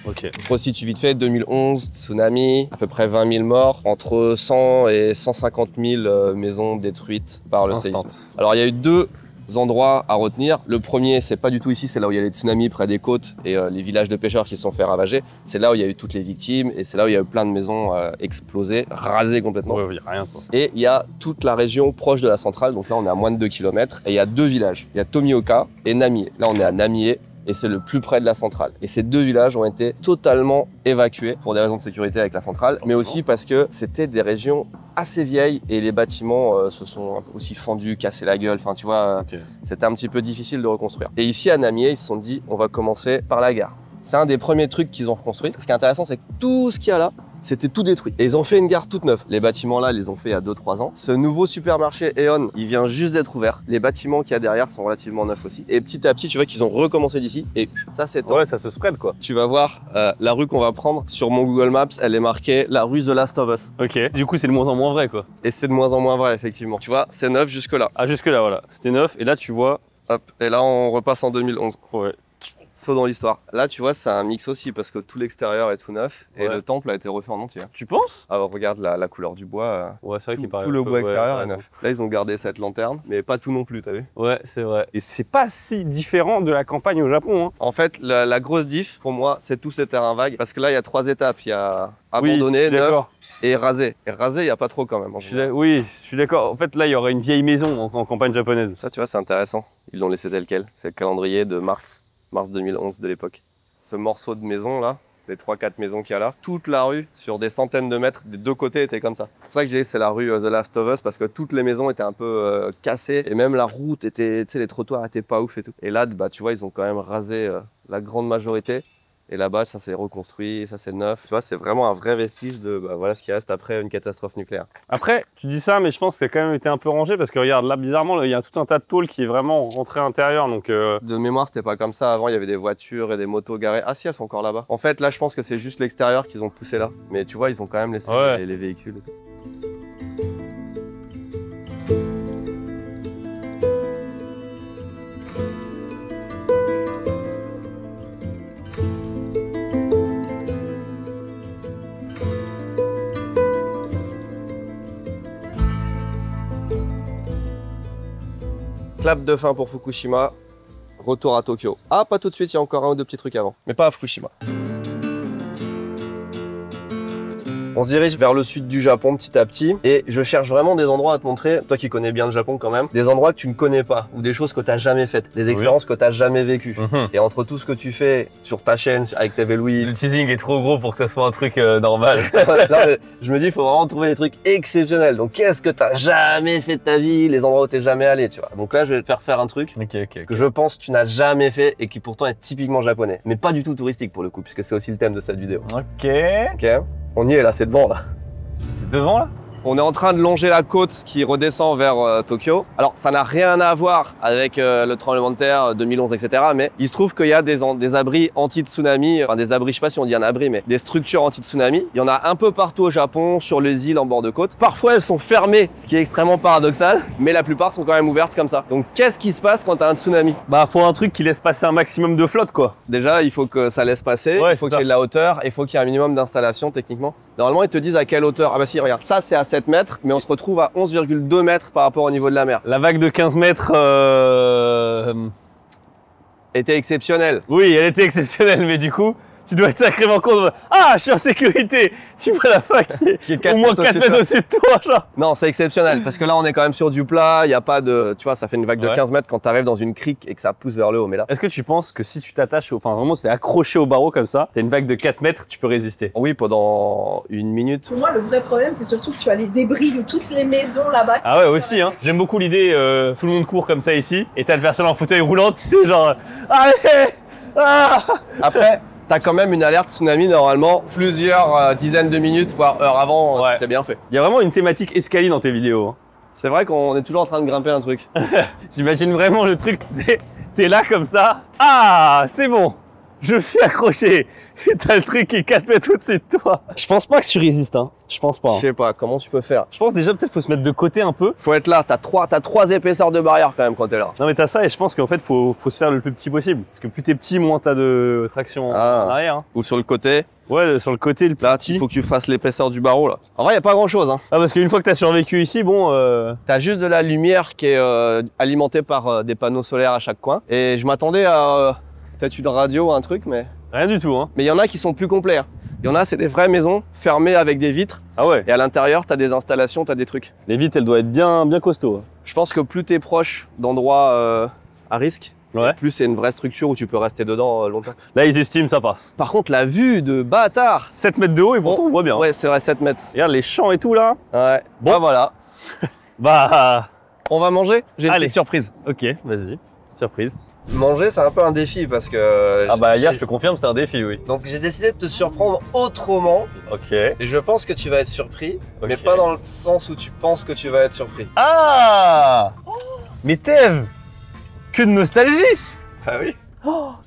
Ok. Je resitue vite fait, 2011, tsunami, à peu près 20 000 morts, entre 100 et 150 000 maisons détruites par le séisme. Alors il y a eu deux endroits à retenir. Le premier, c'est pas du tout ici, c'est là où il y a les tsunamis près des côtes et les villages de pêcheurs qui se sont fait ravager. C'est là où il y a eu toutes les victimes et c'est là où il y a eu plein de maisons explosées, rasées complètement. Ouais, il y a rien quoi. Et il y a toute la région proche de la centrale, donc là on est à moins de 2 km et il y a deux villages. Il y a Tomioka et Namie. Là on est à Namie et c'est le plus près de la centrale. Et ces deux villages ont été totalement évacués pour des raisons de sécurité avec la centrale, mais aussi parce que c'était des régions assez vieilles et les bâtiments se sont un peu aussi fendus, cassés la gueule, enfin tu vois, c'était un petit peu difficile de reconstruire. Et ici à Namie, ils se sont dit on va commencer par la gare. C'est un des premiers trucs qu'ils ont reconstruit. Ce qui est intéressant, c'est que tout ce qu'il y a là, c'était tout détruit. Et ils ont fait une gare toute neuve. Les bâtiments là, ils les ont fait il y a 2-3 ans. Ce nouveau supermarché Aeon, il vient juste d'être ouvert. Les bâtiments qu'il y a derrière sont relativement neufs aussi. Et petit à petit, tu vois qu'ils ont recommencé d'ici. Et ça, c'est top. Ouais, ça se spread quoi. Tu vas voir la rue qu'on va prendre sur mon Google Maps, elle est marquée la rue The Last of Us. Ok. Du coup, c'est de moins en moins vrai quoi. Et c'est de moins en moins vrai, effectivement. Tu vois, c'est neuf jusque là. Ah, jusque là, voilà. C'était neuf et là, tu vois. Hop. Et là, on repasse en 2011. Ouais. Saut dans l'histoire. Là, tu vois, c'est un mix aussi parce que tout l'extérieur est tout neuf et Ouais. le temple a été refait en entier. Tu penses? Alors, regarde la couleur du bois. Ouais, c'est vrai qu'il paraît. Tout le bois extérieur ouais, est neuf. Là, ils ont gardé cette lanterne, mais pas tout non plus, t'as vu? Ouais, c'est vrai. Et c'est pas si différent de la campagne au Japon, hein. En fait, la grosse diff, pour moi, c'est tous ces terrains vagues. Parce que là, il y a 3 étapes. Il y a Oui, abandonné, je suis neuf d'accord. et rasé. Et rasé, il n'y a pas trop quand même. Oui, je suis d'accord. En fait, là, il y aurait une vieille maison en campagne japonaise. Ça, tu vois, c'est intéressant. Ils l'ont laissé tel quel. C'est le calendrier de mars 2011 de l'époque. Ce morceau de maison là, les 3-4 maisons qu'il y a là, toute la rue sur des centaines de mètres des deux côtés était comme ça. C'est pour ça que j'ai dit c'est la rue The Last of Us parce que toutes les maisons étaient un peu cassées et même la route était, tu sais, les trottoirs étaient pas ouf et tout. Et là, bah tu vois, ils ont quand même rasé la grande majorité. Et là-bas, ça s'est reconstruit, ça c'est neuf. Tu vois, c'est vraiment un vrai vestige de voilà ce qui reste après une catastrophe nucléaire. Après, tu dis ça, mais je pense que ça a quand même été un peu rangé parce que regarde, là, bizarrement, il y a tout un tas de tôles qui est vraiment rentré à l'intérieur. Donc, De mémoire, c'était pas comme ça. Avant, il y avait des voitures et des motos garées. Ah si, elles sont encore là-bas. En fait, là, je pense que c'est juste l'extérieur qu'ils ont poussé là. Mais tu vois, ils ont quand même laissé Ouais. les véhicules et tout. Clap de fin pour Fukushima, retour à Tokyo. Ah, pas tout de suite, il y a encore un ou deux petits trucs avant, mais pas à Fukushima. On se dirige vers le sud du Japon petit à petit et je cherche vraiment des endroits à te montrer, toi qui connais bien le Japon quand même, des endroits que tu ne connais pas ou des choses que tu n'as jamais faites, des expériences que tu n'as jamais vécues. Et entre tout ce que tu fais sur ta chaîne avec TV Louis, le teasing est trop gros pour que ça soit un truc normal. non, mais je me dis il faut vraiment trouver des trucs exceptionnels. Donc qu'est-ce que tu n'as jamais fait de ta vie, les endroits où tu n'es jamais allé, tu vois. Donc là je vais te faire un truc que je pense que tu n'as jamais fait et qui pourtant est typiquement japonais, mais pas du tout touristique pour le coup puisque c'est aussi le thème de cette vidéo. Ok. Ok, on y est là, c'est devant là. C'est devant là? On est en train de longer la côte qui redescend vers Tokyo. Alors ça n'a rien à voir avec le tremblement de terre 2011, etc. Mais il se trouve qu'il y a des abris anti-tsunami, enfin des abris, je sais pas si on dit un abri, mais des structures anti-tsunami. Il y en a un peu partout au Japon, sur les îles en bord de côte. Parfois elles sont fermées, ce qui est extrêmement paradoxal, mais la plupart sont quand même ouvertes comme ça. Donc qu'est-ce qui se passe quand tu as un tsunami? Bah faut un truc qui laisse passer un maximum de flotte quoi. Déjà il faut que ça laisse passer, Ouais, il faut c'est qu'il y ait de la hauteur, et il faut qu'il y ait un minimum d'installation techniquement. Normalement ils te disent à quelle hauteur. Ah bah si, regarde, ça c'est à 7 mètres, mais on se retrouve à 11,2 mètres par rapport au niveau de la mer. La vague de 15 mètres... Était exceptionnelle. Oui, elle était exceptionnelle, mais du coup, tu dois être sacrément con. Ah, je suis en sécurité. Tu vois la fac qui est au moins 4 mètres au-dessus de toi, genre. Non, c'est exceptionnel parce que là, on est quand même sur du plat. Il n'y a pas de. Tu vois, ça fait une vague de 15 mètres quand tu arrives dans une crique et que ça pousse vers le haut. Mais là. Est-ce que tu penses que si tu t'attaches, enfin vraiment, si t'es accroché au barreau comme ça, t'as une vague de 4 mètres, tu peux résister? Oui, pendant une minute. Pour moi, le vrai problème, c'est surtout que tu as les débris de toutes les maisons là-bas. Ah ouais, aussi, hein. J'aime beaucoup l'idée, tout le monde court comme ça ici, et t'as le personne en fauteuil roulant, tu sais, genre. Allez! Ah! Après. T'as quand même une alerte tsunami normalement plusieurs dizaines de minutes, voire heures avant, Ouais. c'est bien fait. Il y a vraiment une thématique escalier dans tes vidéos. Hein. C'est vrai qu'on est toujours en train de grimper un truc. J'imagine vraiment le truc, tu sais, t'es là comme ça. Ah, c'est bon, je suis accroché. Et t'as le truc qui est 4 mètres au-dessus de toi. Je pense pas que tu résistes, hein. Je pense pas. Hein. Je sais pas, comment tu peux faire? Je pense déjà peut-être faut se mettre de côté un peu. Faut être là, t'as trois épaisseurs de barrière quand même quand t'es là. Non mais t'as ça et je pense qu'en fait faut se faire le plus petit possible. Parce que plus t'es petit, moins t'as de traction en arrière. Hein. Ou sur le côté. Ouais, sur le côté le plus là, petit. Il faut que tu fasses l'épaisseur du barreau là. En vrai, y a pas grand chose. Hein. Ah parce qu'une fois que t'as survécu ici, bon... T'as juste de la lumière qui est alimentée par des panneaux solaires à chaque coin. Et je m'attendais à peut-être une radio ou un truc, mais... Rien du tout, hein. Mais il y en a qui sont plus complets. Hein. Il y en a, c'est des vraies maisons fermées avec des vitres. Ah ouais. Et à l'intérieur, t'as des installations, t'as des trucs. Les vitres, elles doivent être bien costaud. Hein. Je pense que plus t'es proche d'endroits à risque, plus c'est une vraie structure où tu peux rester dedans longtemps. Là, ils estiment ça passe. Par contre, la vue de bâtard 7 mètres de haut et pourtant on voit bien. Ouais, c'est vrai, 7 mètres. Regarde les champs et tout là. Ouais. Bon. Bah voilà. Bah... On va manger? J'ai une Allez. petite surprise. Ok, vas-y. Surprise. Manger, c'est un peu un défi parce que... Ah bah hier, je te confirme, c'était un défi, oui. Donc j'ai décidé de te surprendre autrement. Ok. Et je pense que tu vas être surpris, mais Ok. pas dans le sens où tu penses que tu vas être surpris. Ah mais Tev, que de nostalgie. Ah oui.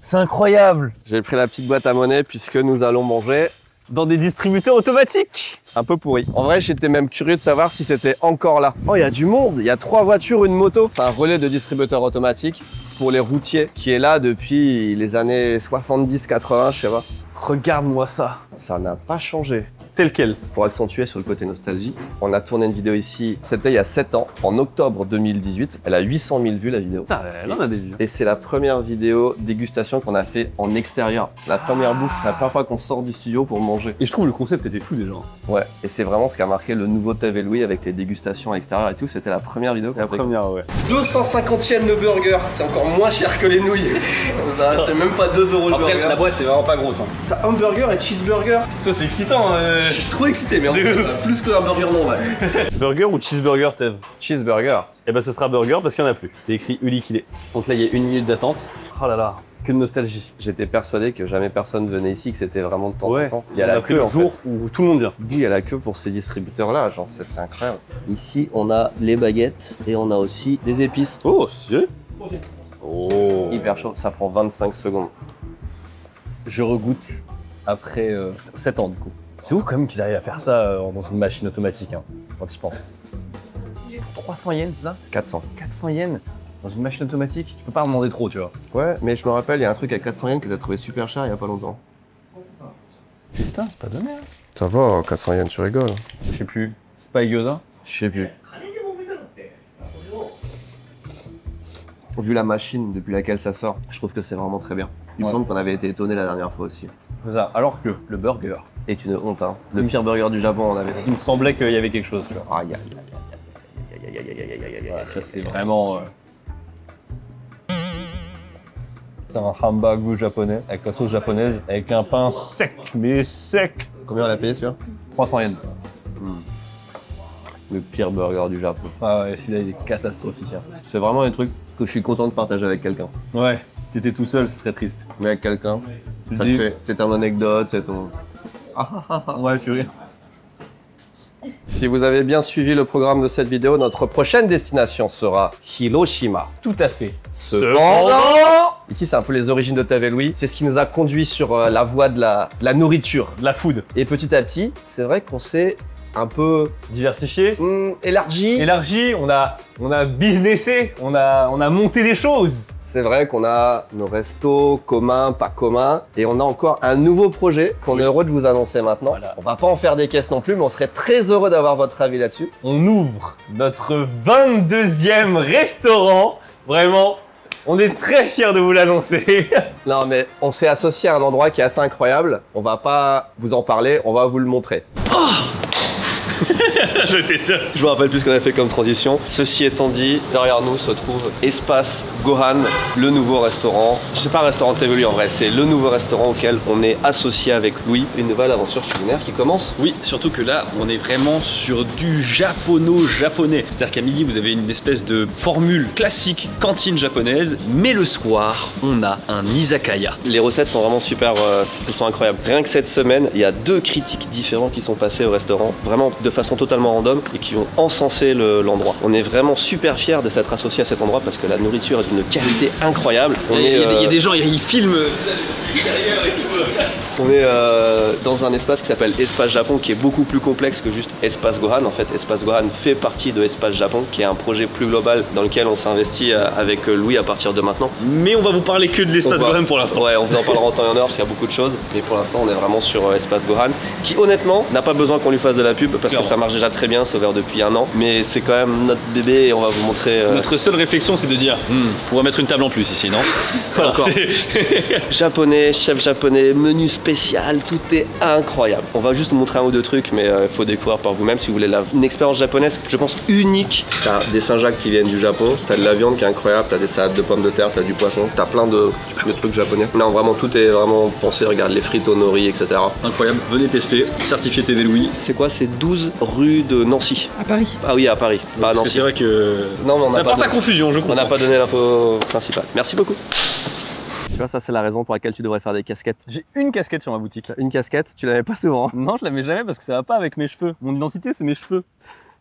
C'est incroyable. J'ai pris la petite boîte à monnaie puisque nous allons manger Dans des distributeurs automatiques. un peu pourri. En vrai, j'étais même curieux de savoir si c'était encore là. Oh, il y a du monde. Il y a 3 voitures, une moto. C'est un relais de distributeur automatique pour les routiers qui est là depuis les années 70-80, je sais pas. Regarde-moi ça. Ça n'a pas changé. Tel quel. Pour accentuer sur le côté nostalgie, on a tourné une vidéo ici, c'était il y a 7 ans, en octobre 2018. Elle a 800 000 vues la vidéo. Putain, là on a des vues. Et c'est la première vidéo dégustation qu'on a fait en extérieur. C'est la première bouffe, c'est la première fois qu'on sort du studio pour manger. Et je trouve le concept était fou déjà. Ouais, et c'est vraiment ce qui a marqué le nouveau Tev et Louis avec les dégustations à l'extérieur et tout. C'était la première vidéo qu'on a fait. Ouais. 250e le burger, c'est encore moins cher que les nouilles. Ça fait même pas 2 € le Après, burger. la boîte est vraiment pas grosse. Hein. T'as hamburger et cheeseburger. Toi, c'est excitant. Je suis trop excité, mais en fait, plus qu'un burger normal. Burger ou cheeseburger, Tev? Cheeseburger. Eh ben, ce sera burger parce qu'il n'y en a plus. C'était écrit uliquidé. Donc là, il y a 1 minute d'attente. Oh là là, que de nostalgie. J'étais persuadé que jamais personne venait ici, que c'était vraiment de temps Ouais, en temps. il y a la queue en le jour fait. où tout le monde vient. Il y a la queue pour ces distributeurs-là, genre c'est incroyable. Ici, on a les baguettes et on a aussi des épices. Oh, c'est... Oh. Hyper chaud, ça prend 25 secondes. Je regoute après 7 ans du coup. C'est ouf quand même qu'ils arrivent à faire ça dans une machine automatique, hein, quand ils pensent. 300 yens, c'est ça? 400. 400 yens dans une machine automatique, tu peux pas en demander trop, tu vois. Ouais, mais je me rappelle, il y a un truc à 400 yens que t'as trouvé super cher il y a pas longtemps. Putain, c'est pas donné, hein. Ça va, 400 yens, tu rigoles. Je sais plus. C'est pas gyoza? Je sais plus. Vu la machine depuis laquelle ça sort, je trouve que c'est vraiment très bien. Il me semble qu'on avait été étonnés la dernière fois aussi. C'est ça. Alors que le burger, est une honte, hein. Le pire burger du Japon, on avait. il me semblait qu'il y avait quelque chose, tu vois. Aïe, aïe, aïe, aïe, aïe, aïe, aïe, aïe, aïe, aïe. Voilà, ça c'est vraiment... C'est un hamburger japonais, avec la sauce japonaise, avec un pain sec, mais sec. Combien on a payé celui-là? 300 yens. Le pire burger du Japon. Ah ouais, celui-là il est catastrophique. Hein. C'est vraiment un truc que je suis content de partager avec quelqu'un. Ouais, si t'étais tout seul, ce serait triste. Mais avec quelqu'un, Tu ça dis- te fait. C'est ton anecdote, c'est ton. Ouais, purée. Si vous avez bien suivi le programme de cette vidéo, notre prochaine destination sera Hiroshima. Tout à fait. Ici, c'est un peu les origines de Tev et Louis. C'est ce qui nous a conduit sur la voie de la nourriture. De la food. Et petit à petit, c'est vrai qu'on s'est un peu Diversifié. élargi. Élargi, on a businessé, on a monté des choses. C'est vrai qu'on a nos restos communs, pas communs, et on a encore un nouveau projet qu'on est heureux de vous annoncer maintenant. Voilà. On va pas en faire des caisses non plus, mais on serait très heureux d'avoir votre avis là-dessus. On ouvre notre 22e restaurant. Vraiment, On est très fiers de vous l'annoncer. Non mais on s'est associé à un endroit qui est assez incroyable. On va pas vous en parler, on va vous le montrer. J'étais sûr. Je me rappelle plus ce qu'on a fait comme transition. Ceci étant dit, derrière nous se trouve Espace Gohan, le nouveau restaurant. C'est pas un restaurant Tévélu en vrai, c'est le nouveau restaurant auquel on est associé avec Louis. Une nouvelle aventure culinaire qui commence. Oui, surtout que là, on est vraiment sur du japono-japonais. C'est-à-dire qu'à midi, vous avez une espèce de formule classique cantine japonaise, mais le soir, on a un izakaya. Les recettes sont vraiment super, elles sont incroyables. Rien que cette semaine, il y a 2 critiques différents qui sont passés au restaurant, vraiment de façon totalement random et qui ont encensé l'endroit. On est vraiment super fiers de s'être associé à cet endroit parce que la nourriture est d'une qualité incroyable. Il y a des gens, ils filment l'extérieur et tout. On est dans un espace qui s'appelle Espace Japon qui est beaucoup plus complexe que juste Espace Gohan. En fait, Espace Gohan fait partie de Espace Japon qui est un projet plus global dans lequel on s'investit avec Louis à partir de maintenant. Mais on va vous parler que de l'Espace Gohan pour l'instant. Ouais, on vous en parlera en temps et en heure parce qu'il y a beaucoup de choses. Mais pour l'instant, on est vraiment sur Espace Gohan qui honnêtement n'a pas besoin qu'on lui fasse de la pub parce que ça marche déjà très bien, c'est ouvert depuis 1 an. Mais c'est quand même notre bébé et on va vous montrer... Notre seule réflexion, c'est de dire on pourrait mettre une table en plus ici, non? Voilà, japonais, chef japonais, menu spécial, tout est incroyable. On va juste vous montrer 1 ou 2 trucs, mais il faut découvrir par vous-même si vous voulez une expérience japonaise, je pense, unique. T'as des Saint-Jacques qui viennent du Japon, t'as de la viande qui est incroyable, t'as des salades de pommes de terre, t'as du poisson, t'as plein de trucs japonais. Non, vraiment, tout est vraiment pensé, regarde les frites au nori, etc. Incroyable, venez tester, certifié TV Louis. C'est quoi? C'est 12 rue de Nancy. À Paris. Ah oui, à Paris, pas à Nancy. C'est vrai que non, mais on ça porte à confusion, je comprends. On n'a pas donné l'info principale. Merci beaucoup. Tu vois, ça c'est la raison pour laquelle tu devrais faire des casquettes. J'ai une casquette sur ma boutique. Une casquette, tu la mets pas souvent. Non, je la mets jamais parce que ça va pas avec mes cheveux. Mon identité, c'est mes cheveux.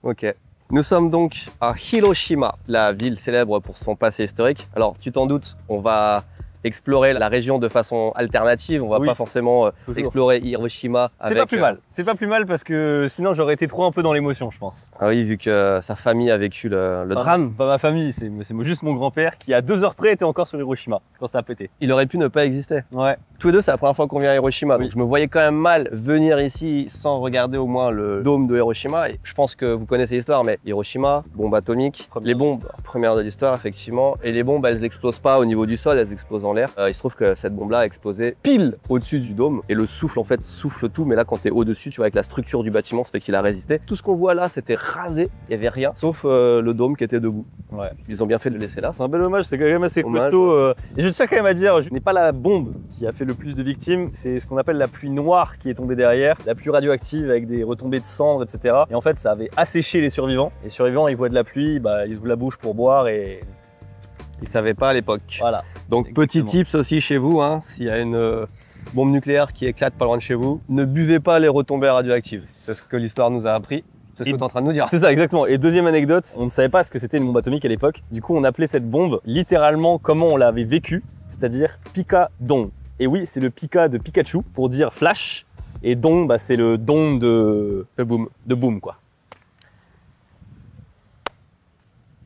Ok. Nous sommes donc à Hiroshima, la ville célèbre pour son passé historique. Alors, tu t'en doutes, on va explorer la région de façon alternative. On va pas forcément explorer Hiroshima. C'est pas plus mal. C'est pas plus mal parce que sinon j'aurais été trop un peu dans l'émotion, je pense. Ah oui, vu que sa famille a vécu le drame. Pas ma famille, c'est juste mon grand-père qui à 2 heures près était encore sur Hiroshima quand ça a pété. Il aurait pu ne pas exister. Ouais. Tous les deux, c'est la première fois qu'on vient à Hiroshima. Donc je me voyais quand même mal venir ici sans regarder au moins le dôme de Hiroshima. Et je pense que vous connaissez l'histoire, mais Hiroshima, bombe atomique, les bombes, première de l'histoire effectivement. Et les bombes, elles explosent pas au niveau du sol, elles explosent en l'air. Il se trouve que cette bombe-là a explosé pile au-dessus du dôme. Et le souffle, en fait, souffle tout. Mais là, quand t'es au-dessus, tu vois, avec la structure du bâtiment, ça fait qu'il a résisté. Tout ce qu'on voit là, c'était rasé. Il y avait rien, sauf le dôme qui était debout. Ouais. Ils ont bien fait de le laisser là. C'est un bel hommage, c'est quand même assez costaud. Et je tiens quand même à dire, je n'ai pas la bombe qui a fait le plus de victimes. C'est ce qu'on appelle la pluie noire qui est tombée derrière, la pluie radioactive avec des retombées de cendres, etc. Et en fait, ça avait asséché les survivants. Les survivants, ils voient de la pluie, bah, ils ouvrent la bouche pour boire et... Ils savaient pas à l'époque. Voilà. Donc petit tips aussi chez vous, hein, s'il y a une bombe nucléaire qui éclate pas loin de chez vous, ne buvez pas les retombées radioactives. C'est ce que l'histoire nous a appris. C'est ce que tu es en train de nous dire. C'est ça, exactement. Et deuxième anecdote, on ne savait pas ce que c'était une bombe atomique à l'époque. Du coup, on appelait cette bombe littéralement comment on l'avait vécue, c'est-à-dire Pika-Don. Et oui, c'est le Pika de Pikachu pour dire flash. Et Don, bah, c'est le don de boom. De boom, quoi.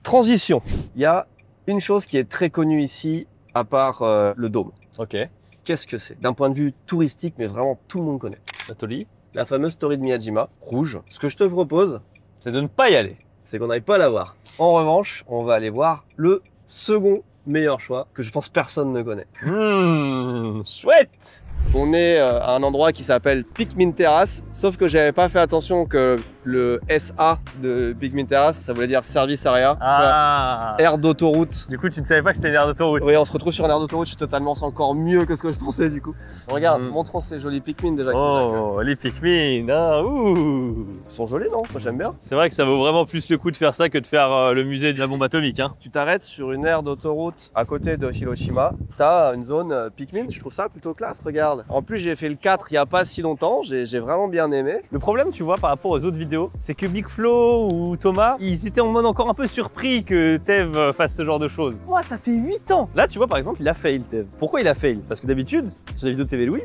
Transition. Il y a une chose qui est très connue ici, à part le dôme. Ok. Qu'est-ce que c'est? D'un point de vue touristique, mais vraiment tout le monde connaît. La Toli. La fameuse story de Miyajima, rouge. Ce que je te propose, c'est de ne pas y aller. C'est qu'on n'aille pas la voir. En revanche, on va aller voir le second meilleur choix que je pense personne ne connaît. Chouette. On est à un endroit qui s'appelle Pikmin Terrace, sauf que j'avais pas fait attention que le SA de Pikmin Terrace, ça voulait dire service area, soit aire d'autoroute. Du coup, tu ne savais pas que c'était une aire d'autoroute. Oui, on se retrouve sur une aire d'autoroute, je suis totalement, c'est encore mieux que ce que je pensais du coup. Regarde, montrons ces jolis Pikmin déjà. Oh, les Pikmin, hein, ouh. Ils sont jolis, non? Moi j'aime bien. C'est vrai que ça vaut vraiment plus le coup de faire ça que de faire le musée de la bombe atomique. Hein. Tu t'arrêtes sur une aire d'autoroute à côté de Hiroshima, t'as une zone Pikmin, je trouve ça plutôt classe, regarde. En plus, j'ai fait le 4 il n'y a pas si longtemps, j'ai vraiment bien aimé. Le problème, tu vois, par rapport aux autres vidéos, c'est que Big Flo ou Thomas, ils étaient en mode encore un peu surpris que Tev fasse ce genre de choses. Moi, ça fait 8 ans. Là, tu vois, par exemple, il a fail, Tev. Pourquoi il a fail? Parce que d'habitude, sur la vidéo de TV Louis,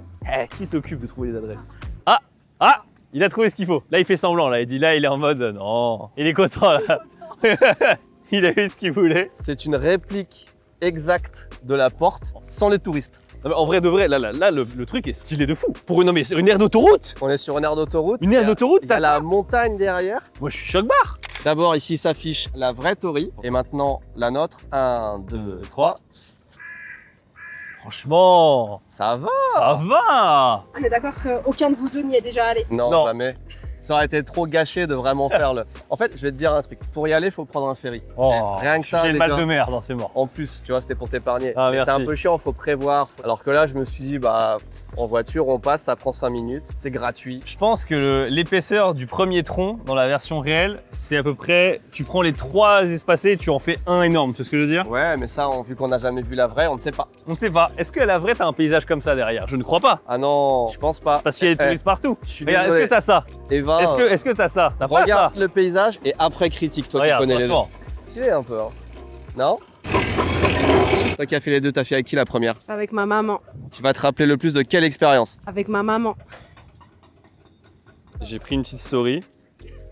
qui s'occupe de trouver les adresses? Ah, il a trouvé ce qu'il faut. Là, il fait semblant, là. Il dit là, il est en mode non. Il est content, là. Il a eu ce qu'il voulait. C'est une réplique exacte de la porte sans les touristes. Non, mais en vrai de vrai, là le truc est stylé de fou. Pour une aire d'autoroute. On est sur une aire d'autoroute. Une aire d'autoroute, il y a la montagne derrière. Moi, je suis choc-barre. D'abord, ici s'affiche la vraie Tori. Et maintenant, la nôtre. 1, 2, 3. Franchement, Ça va. ça va. On est d'accord qu'aucun de vous deux n'y est déjà allé. Non, jamais. Ça aurait été trop gâché de vraiment faire le... En fait, je vais te dire un truc. Pour y aller, il faut prendre un ferry. Oh, Rien que ça, j'ai le mal déjà. de mer, non, c'est mort. En plus, tu vois, c'était pour t'épargner. Ah, Mais c'est merci. un peu chiant, il faut prévoir. Alors que là, je me suis dit, bah, en voiture, on passe, ça prend 5 minutes. C'est gratuit. Je pense que l'épaisseur du premier tronc dans la version réelle, c'est à peu près, tu prends les 3 espacés et tu en fais un énorme, tu vois ce que je veux dire? Ouais, mais ça, vu qu'on n'a jamais vu la vraie, on ne sait pas. On ne sait pas. Est-ce que la vraie, t'as un paysage comme ça derrière? Je ne crois pas. Ah non, je pense pas. Parce qu'il y a des Eh, touristes partout. je suis Regarde, désolé. est-ce que t'as ça? Eva, Est-ce que t'as ça? T'as pas ça? regarde le paysage et après critique, toi Regarde, qui connais les deux. franchement. Stylé un peu, hein. Non? Toi qui as fait les deux, t'as fait avec qui la première? Avec ma maman. Tu vas te rappeler le plus de quelle expérience? Avec ma maman. J'ai pris une petite story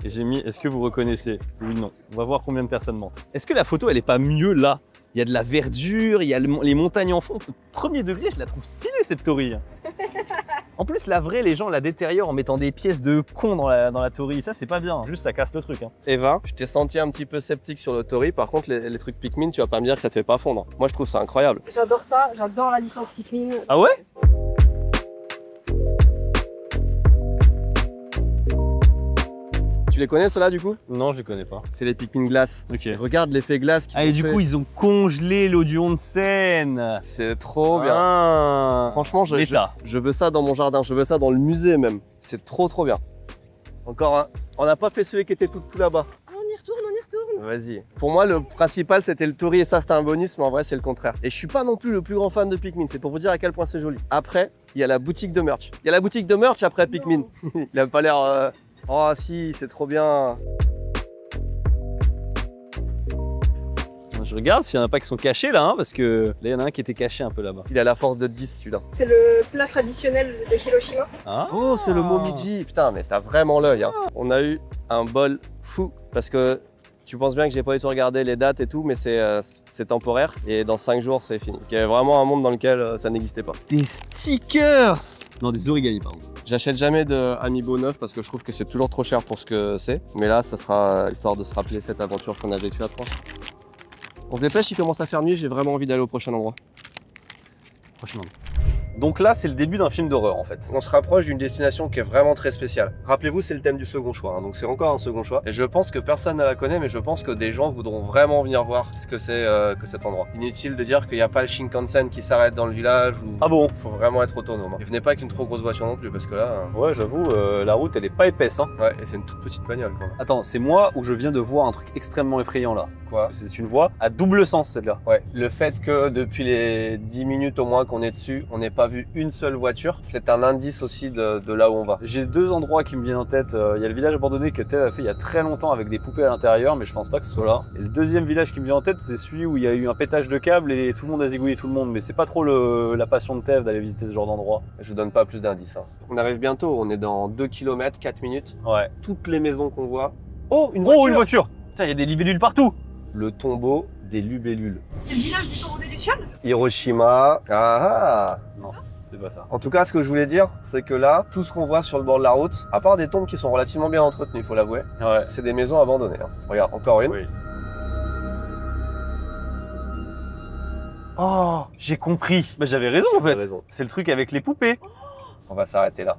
et j'ai mis est-ce que vous reconnaissez? Oui, non. On va voir combien de personnes mentent. Est-ce que la photo elle est pas mieux là? Il y a de la verdure, il y a les montagnes en fond. Au premier degré, je la trouve stylée cette Tori. En plus, la vraie, les gens la détériorent en mettant des pièces de con dans la Tori. Ça, c'est pas bien. Juste, ça casse le truc. Hein. Eva, je t'ai senti un petit peu sceptique sur le Tori. Par contre, les trucs Pikmin, tu vas pas me dire que ça te fait pas fondre. Moi, je trouve ça incroyable. J'adore ça, j'adore la licence Pikmin. Ah ouais? Tu les connais ceux-là du coup? Non, je les connais pas. C'est les Pikmin glace. Ok. Et regarde l'effet glace qui Ah, et du coup, ils ont congelé l'audion de scène. c'est trop bien. Ah. Franchement, je veux ça dans mon jardin. Je veux ça dans le musée même. C'est trop bien. Encore un. On n'a pas fait celui qui était tout là-bas. On y retourne, on y retourne. Vas-y. Pour moi, le principal, c'était le Tori et ça, c'était un bonus, mais en vrai, c'est le contraire. Et je suis pas non plus le plus grand fan de Pikmin. C'est pour vous dire à quel point c'est joli. Après, il y a la boutique de merch. Il y a la boutique de merch après Pikmin. Il a pas l'air... Oh si, c'est trop bien. Je regarde s'il y en a pas qui sont cachés là, hein, parce que là, il y en a un qui était caché un peu là-bas. Il a la force de 10 celui-là. C'est le plat traditionnel de Hiroshima. Ah. Oh, c'est le momiji. Putain, mais t'as vraiment l'œil. Hein. On a eu un bol fou parce que tu penses bien que j'ai pas du tout regardé les dates et tout, mais c'est temporaire et dans 5 jours, c'est fini. Il y avait vraiment un monde dans lequel ça n'existait pas. Des stickers. Non, des origami, pardon. J'achète jamais de Amiibo neuf parce que je trouve que c'est toujours trop cher pour ce que c'est. Mais là, ça sera histoire de se rappeler cette aventure qu'on a vécue à 3. On se dépêche, il commence à faire nuit, j'ai vraiment envie d'aller au prochain endroit. Franchement. Donc là, c'est le début d'un film d'horreur en fait. On se rapproche d'une destination qui est vraiment très spéciale. Rappelez-vous, c'est le thème du second choix, hein, donc c'est encore un second choix. Et je pense que personne ne la connaît, mais je pense que des gens voudront vraiment venir voir ce que c'est que cet endroit. Inutile de dire qu'il n'y a pas le Shinkansen qui s'arrête dans le village. Ou... Ah bon? Il faut vraiment être autonome. Hein. Et venez pas avec une trop grosse voiture non plus, parce que là... Ouais, j'avoue, la route, elle est pas épaisse. Hein. Ouais, et c'est une toute petite bagnole quand même. Attends, c'est moi ou je viens de voir un truc extrêmement effrayant là? Quoi? C'est une voie à double sens celle-là. Ouais, le fait que depuis les 10 minutes au moins qu'on est dessus, on n'ait pas vu une seule voiture, c'est un indice aussi de là où on va. J'ai 2 endroits qui me viennent en tête. Il y a le village abandonné que Ted a fait il y a très longtemps avec des poupées à l'intérieur, mais je pense pas que ce soit là. Et le deuxième village qui me vient en tête, c'est celui où il y a eu un pétage de câble et tout le monde a zigouillé tout le monde. Mais c'est pas trop la passion de Tev d'aller visiter ce genre d'endroit. Je vous donne pas plus d'indices. Hein. On arrive bientôt, on est dans 2 km, 4 minutes. Ouais. Toutes les maisons qu'on voit. Oh, une voiture! Oh, une voiture! Putain, il y a des libellules partout! Le tombeau des libellules. C'est le village du tombeau des Lucioles. Hiroshima. Ah! Non, c'est pas ça. En tout cas, ce que je voulais dire, c'est que là, tout ce qu'on voit sur le bord de la route, à part des tombes qui sont relativement bien entretenues, il faut l'avouer, Ouais. c'est des maisons abandonnées. Hein. Regarde, encore une. Oui. Oh, j'ai compris. Bah, j'avais raison en T'as fait. raison. C'est le truc avec les poupées. On va s'arrêter là.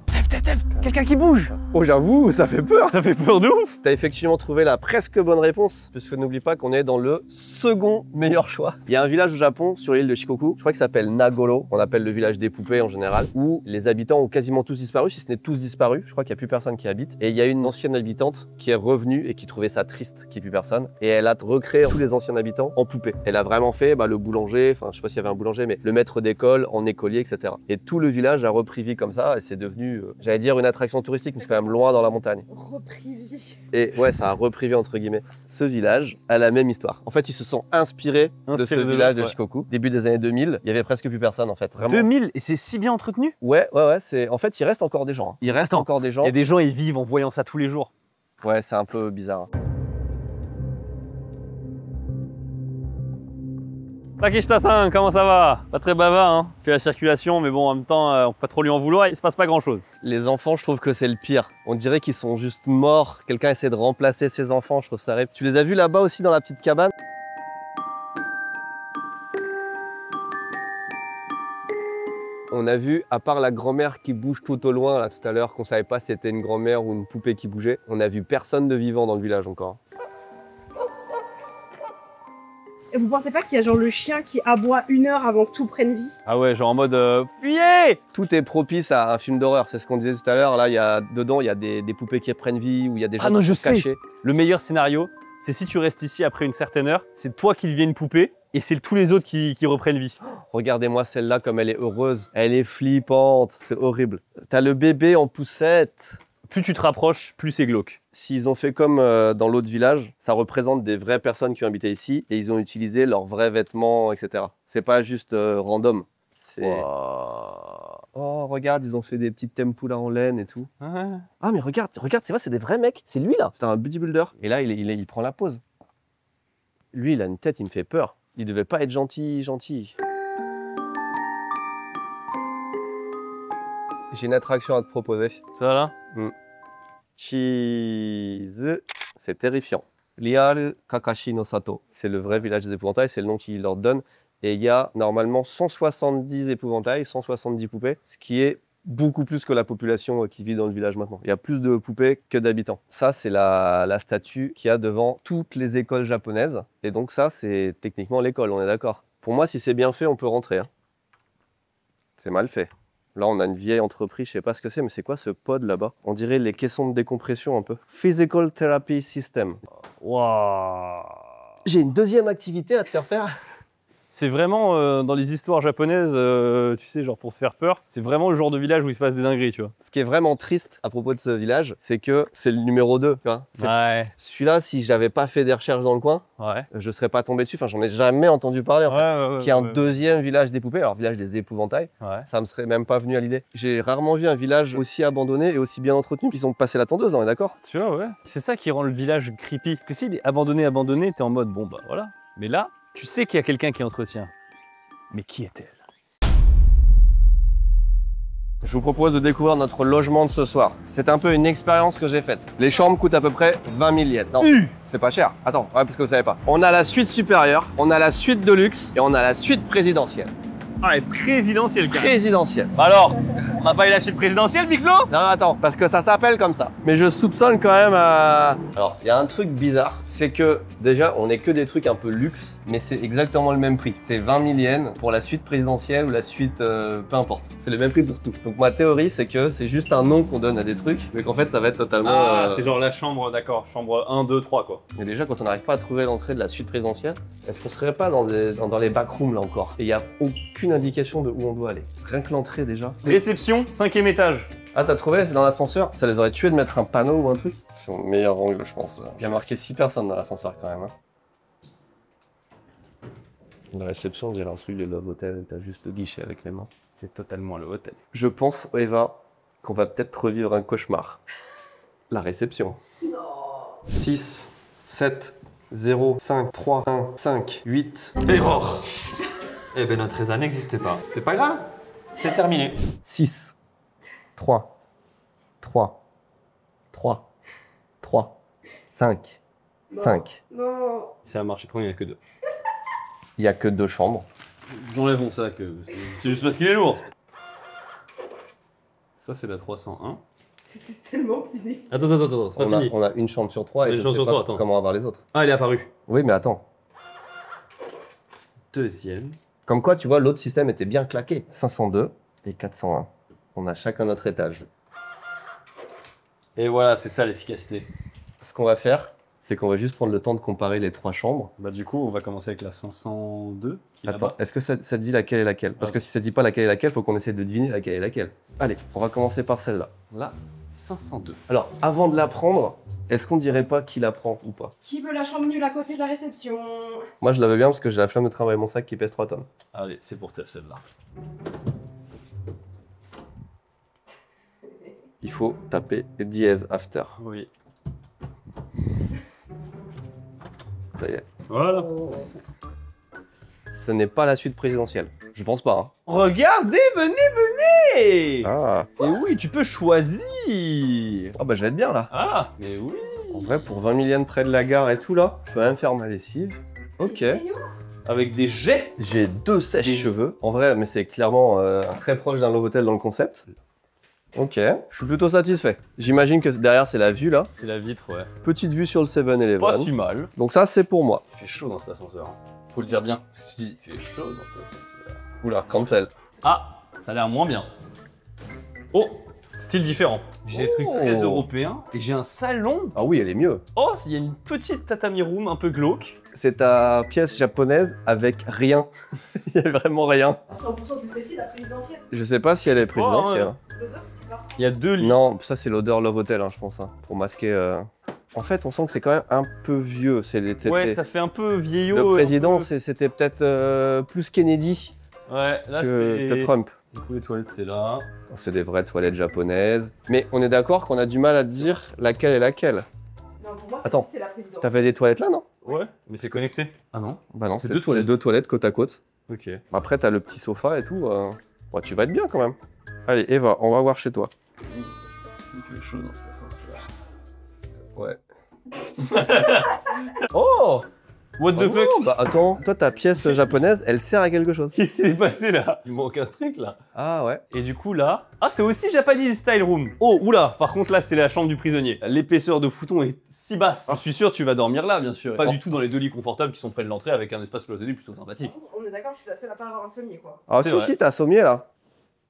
Quelqu'un qui bouge. Oh, j'avoue, ça fait peur! Ça fait peur de ouf. T'as effectivement trouvé la presque bonne réponse, puisque n'oublie pas qu'on est dans le second meilleur choix. Il y a un village au Japon, sur l'île de Shikoku, je crois qu'il s'appelle Nagoro, qu'on appelle le village des poupées en général, où les habitants ont quasiment tous disparu, si ce n'est tous disparus, je crois qu'il n'y a plus personne qui habite. Et il y a une ancienne habitante qui est revenue et qui trouvait ça triste qu'il n'y ait plus personne, et elle a recréé tous les anciens habitants en poupées. Elle a vraiment fait le boulanger, enfin je sais pas s'il y avait un boulanger, mais le maître d'école en écolier, etc. Et tout le village a repris vie comme ça, et c'est devenu, j'allais dire une attraction touristique, mais c'est quand même loin dans la montagne. Repris vie. Et ouais, ça a repris vie entre guillemets. Ce village a la même histoire. En fait, ils se sont inspirés de ce village de Shikoku. Début des années 2000, il y avait presque plus personne en fait. Vraiment. 2000 et c'est si bien entretenu. Ouais, c'est. En fait, il reste encore des gens. Hein. Il reste encore des gens. Il y a des gens, ils vivent en voyant ça tous les jours. Ouais, c'est un peu bizarre. Takeshita-san, comment ça va? Pas très bavard, hein. Fait la circulation, mais bon, en même temps, on peut pas trop lui en vouloir, il se passe pas grand-chose. Les enfants, je trouve que c'est le pire. On dirait qu'ils sont juste morts. Quelqu'un essaie de remplacer ses enfants, je trouve ça rêve. Tu les as vus là-bas aussi dans la petite cabane? On a vu, à part la grand-mère qui bouge tout au loin, là, tout à l'heure, qu'on savait pas si c'était une grand-mère ou une poupée qui bougeait, on a vu personne de vivant dans le village encore. Et vous pensez pas qu'il y a genre le chien qui aboie 1 heure avant que tout prenne vie? Ah ouais, genre en mode fuyez! Tout est propice à un film d'horreur, c'est ce qu'on disait tout à l'heure. Là, dedans, il y a des poupées qui reprennent vie, ou il y a des gens qui sont cachés. Le meilleur scénario, c'est si tu restes ici après une certaine heure, c'est toi qui deviens une poupée, et c'est tous les autres qui reprennent vie. Regardez-moi celle-là comme elle est heureuse. Elle est flippante, c'est horrible. T'as le bébé en poussette. Plus tu te rapproches, plus c'est glauque. S'ils ont fait comme dans l'autre village, ça représente des vraies personnes qui ont habité ici et ils ont utilisé leurs vrais vêtements, etc. C'est pas juste random. Wow. Oh, regarde, ils ont fait des petites tempoulas en laine et tout. Ah, mais regarde, c'est vrai, c'est des vrais mecs. C'est lui là, c'est un bodybuilder. Et là, il prend la pose. Lui, il a une tête, il me fait peur. Il devait pas être gentil. J'ai une attraction à te proposer. Ça va là? Cheese. C'est terrifiant. Lial Kakashi no Sato. C'est le vrai village des épouvantails, c'est le nom qu'ils leur donnent. Et il y a normalement 170 épouvantails, 170 poupées, ce qui est beaucoup plus que la population qui vit dans le village maintenant. Il y a plus de poupées que d'habitants. Ça, c'est la statue qu'il y a devant toutes les écoles japonaises. Et donc ça, c'est techniquement l'école, on est d'accord. Pour moi, si c'est bien fait, on peut rentrer. Hein. C'est mal fait. Là, on a une vieille entreprise, je sais pas ce que c'est, mais c'est quoi ce pod là-bas? On dirait les caissons de décompression un peu. Physical Therapy System. Waouh! J'ai une deuxième activité à te faire faire. C'est vraiment, dans les histoires japonaises, tu sais, genre pour te faire peur, c'est vraiment le genre de village où il se passe des dingueries, tu vois. Ce qui est vraiment triste à propos de ce village, c'est que c'est le numéro 2, tu vois. Ouais. Celui-là, si j'avais pas fait des recherches dans le coin, je serais pas tombé dessus. Enfin, j'en ai jamais entendu parler, en fait. Qu'il y a un deuxième village des poupées, alors village des épouvantails, ça me serait même pas venu à l'idée. J'ai rarement vu un village aussi abandonné et aussi bien entretenu. Ils ont passé la tondeuse, on est d'accord? Celui-là, ouais. C'est ça qui rend le village creepy. Parce que s'il est abandonné, t'es en mode, bon bah voilà. Mais là, tu sais qu'il y a quelqu'un qui entretient. Mais qui est-elle? Je vous propose de découvrir notre logement de ce soir. C'est un peu une expérience que j'ai faite. Les chambres coûtent à peu près 20 000 yens. Non, c'est pas cher. Attends, parce que vous savez pas. On a la suite supérieure, on a la suite de luxe et on a la suite présidentielle. Ah, elle est présidentielle, quand même. Présidentielle. Alors, on n'a pas eu la suite présidentielle, Miklo? Non, attends, parce que ça s'appelle comme ça. Mais je soupçonne quand même Alors, il y a un truc bizarre, c'est que déjà, on n'est que des trucs un peu luxe, mais c'est exactement le même prix. C'est 20 000 yens pour la suite présidentielle ou la suite, peu importe. C'est le même prix pour tout. Donc ma théorie, c'est que c'est juste un nom qu'on donne à des trucs, mais qu'en fait, ça va être totalement... Ah, c'est genre la chambre, d'accord, chambre 1, 2, 3, quoi. Mais déjà, quand on n'arrive pas à trouver l'entrée de la suite présidentielle, est-ce qu'on serait pas dans les backrooms, là, encore? Et il n'y a aucune indication de où on doit aller. Rien que l'entrée, déjà. Réception, 5e étage. Ah, t'as trouvé? C'est dans l'ascenseur? Ça les aurait tués de mettre un panneau ou un truc? C'est mon meilleur angle, je pense. Il y a marqué 6 personnes dans l'ascenseur, quand même. Hein. La réception, on dirait un truc de Love Hotel, t'as juste le guichet avec les mains. C'est totalement le hôtel. Je pense, Eva, qu'on va peut-être revivre un cauchemar. La réception. Non. 6, 7, 0, 5, 3, 1, 5, 8... Erreur. Eh ben notre ESA n'existe pas. C'est pas grave, c'est terminé. 6, 3, 3, 3, 3, 5, 5. Non. Ça a marché, premier, il n'y a que 2. Il n'y a que 2 chambres. J'enlève mon sac, c'est juste parce qu'il est lourd. Ça, c'est la 301. C'était tellement plus efficace. Attends, c'est pas fini. On a une chambre sur 3 et je ne sais pas comment avoir les autres. Ah, elle est apparue. Oui, mais attends. Deuxième. Comme quoi, tu vois, l'autre système était bien claqué. 502 et 401. On a chacun notre étage. Et voilà, c'est ça l'efficacité. Ce qu'on va faire, c'est qu'on va juste prendre le temps de comparer les 3 chambres. Bah du coup, on va commencer avec la 502. Qui est Attends, est-ce que ça te dit laquelle est laquelle? Parce que si ça te dit pas laquelle est laquelle, il faut qu'on essaie de deviner laquelle est laquelle. Allez, on va commencer par celle-là. Là, 502. Alors, avant de la prendre, est-ce qu'on dirait pas qui la prend ou pas? Qui veut la chambre nulle à côté de la réception? Moi, je la veux bien parce que j'ai la flemme de travailler mon sac qui pèse 3 tonnes. Allez, c'est pour Steph celle-là. Il faut taper dièse after. Oui. Ça y est. Voilà. ce n'est pas la suite présidentielle. Je pense pas. Hein. Regardez, venez. Ah. Et oui, tu peux choisir. Ah bah je vais être bien là. Ah, mais oui. En vrai, pour 20 000 yens près de la gare et tout là, je peux même faire ma lessive. Ok. Avec des jets. J'ai 2 sèches-cheveux. En vrai, mais c'est clairement très proche d'un Novotel dans le concept. Ok, je suis plutôt satisfait. J'imagine que derrière c'est la vue là. C'est la vitre, ouais. Petite vue sur le 7-Eleven. Pas si mal. Donc ça c'est pour moi. Il fait chaud dans cet ascenseur. Faut le dire bien. Ce que tu dis, il fait chaud dans cet ascenseur. Oula, cancel. Ah, ça a l'air moins bien. Oh, style différent. J'ai des trucs très européens et j'ai un salon. Ah oui, elle est mieux. Oh, il y a une petite tatami room un peu glauque. C'est ta pièce japonaise avec rien. Il y a vraiment rien. 100% c'est celle-ci la présidentielle. Je sais pas si elle est présidentielle. L'odeur c'est bizarre. Il y a 2 lits. Non, ça c'est l'odeur Love Hotel, hein, je pense, hein, pour masquer. En fait, on sent que c'est quand même un peu vieux. Ouais, ça fait un peu vieillot. Le président, c'était peut-être plus Kennedy ouais, là que Trump. Du coup, les toilettes, c'est là. C'est des vraies toilettes japonaises. Mais on est d'accord qu'on a du mal à dire laquelle est laquelle. Non, pour moi Attends, c'est la présidentielle. T'avais des toilettes là, non? Ouais, mais c'est connecté. Ah non? Bah non, c'est deux toilettes. 2 toilettes côte à côte. Ok. Après, t'as le petit sofa et tout. Ouais, tu vas être bien quand même. Allez, Eva, on va voir chez toi. Il fait chaud dans cet ascenseur. Ouais. Oh! What the fuck? Bah attends, toi ta pièce japonaise, elle sert à quelque chose. Qu'est-ce qui s'est passé là? Il manque un truc là. Ah ouais. Et du coup là... Ah, c'est aussi Japanese style room. Oh, oula, par contre là c'est la chambre du prisonnier. L'épaisseur de futon est si basse. Je suis sûr que tu vas dormir là, bien sûr. Pas du tout dans les 2 lits confortables qui sont près de l'entrée avec un espace cloisonné plutôt sympathique. On est d'accord, je suis la seule à pas avoir un sommier quoi. Ah C'est si, vrai. si, t'as sommier là.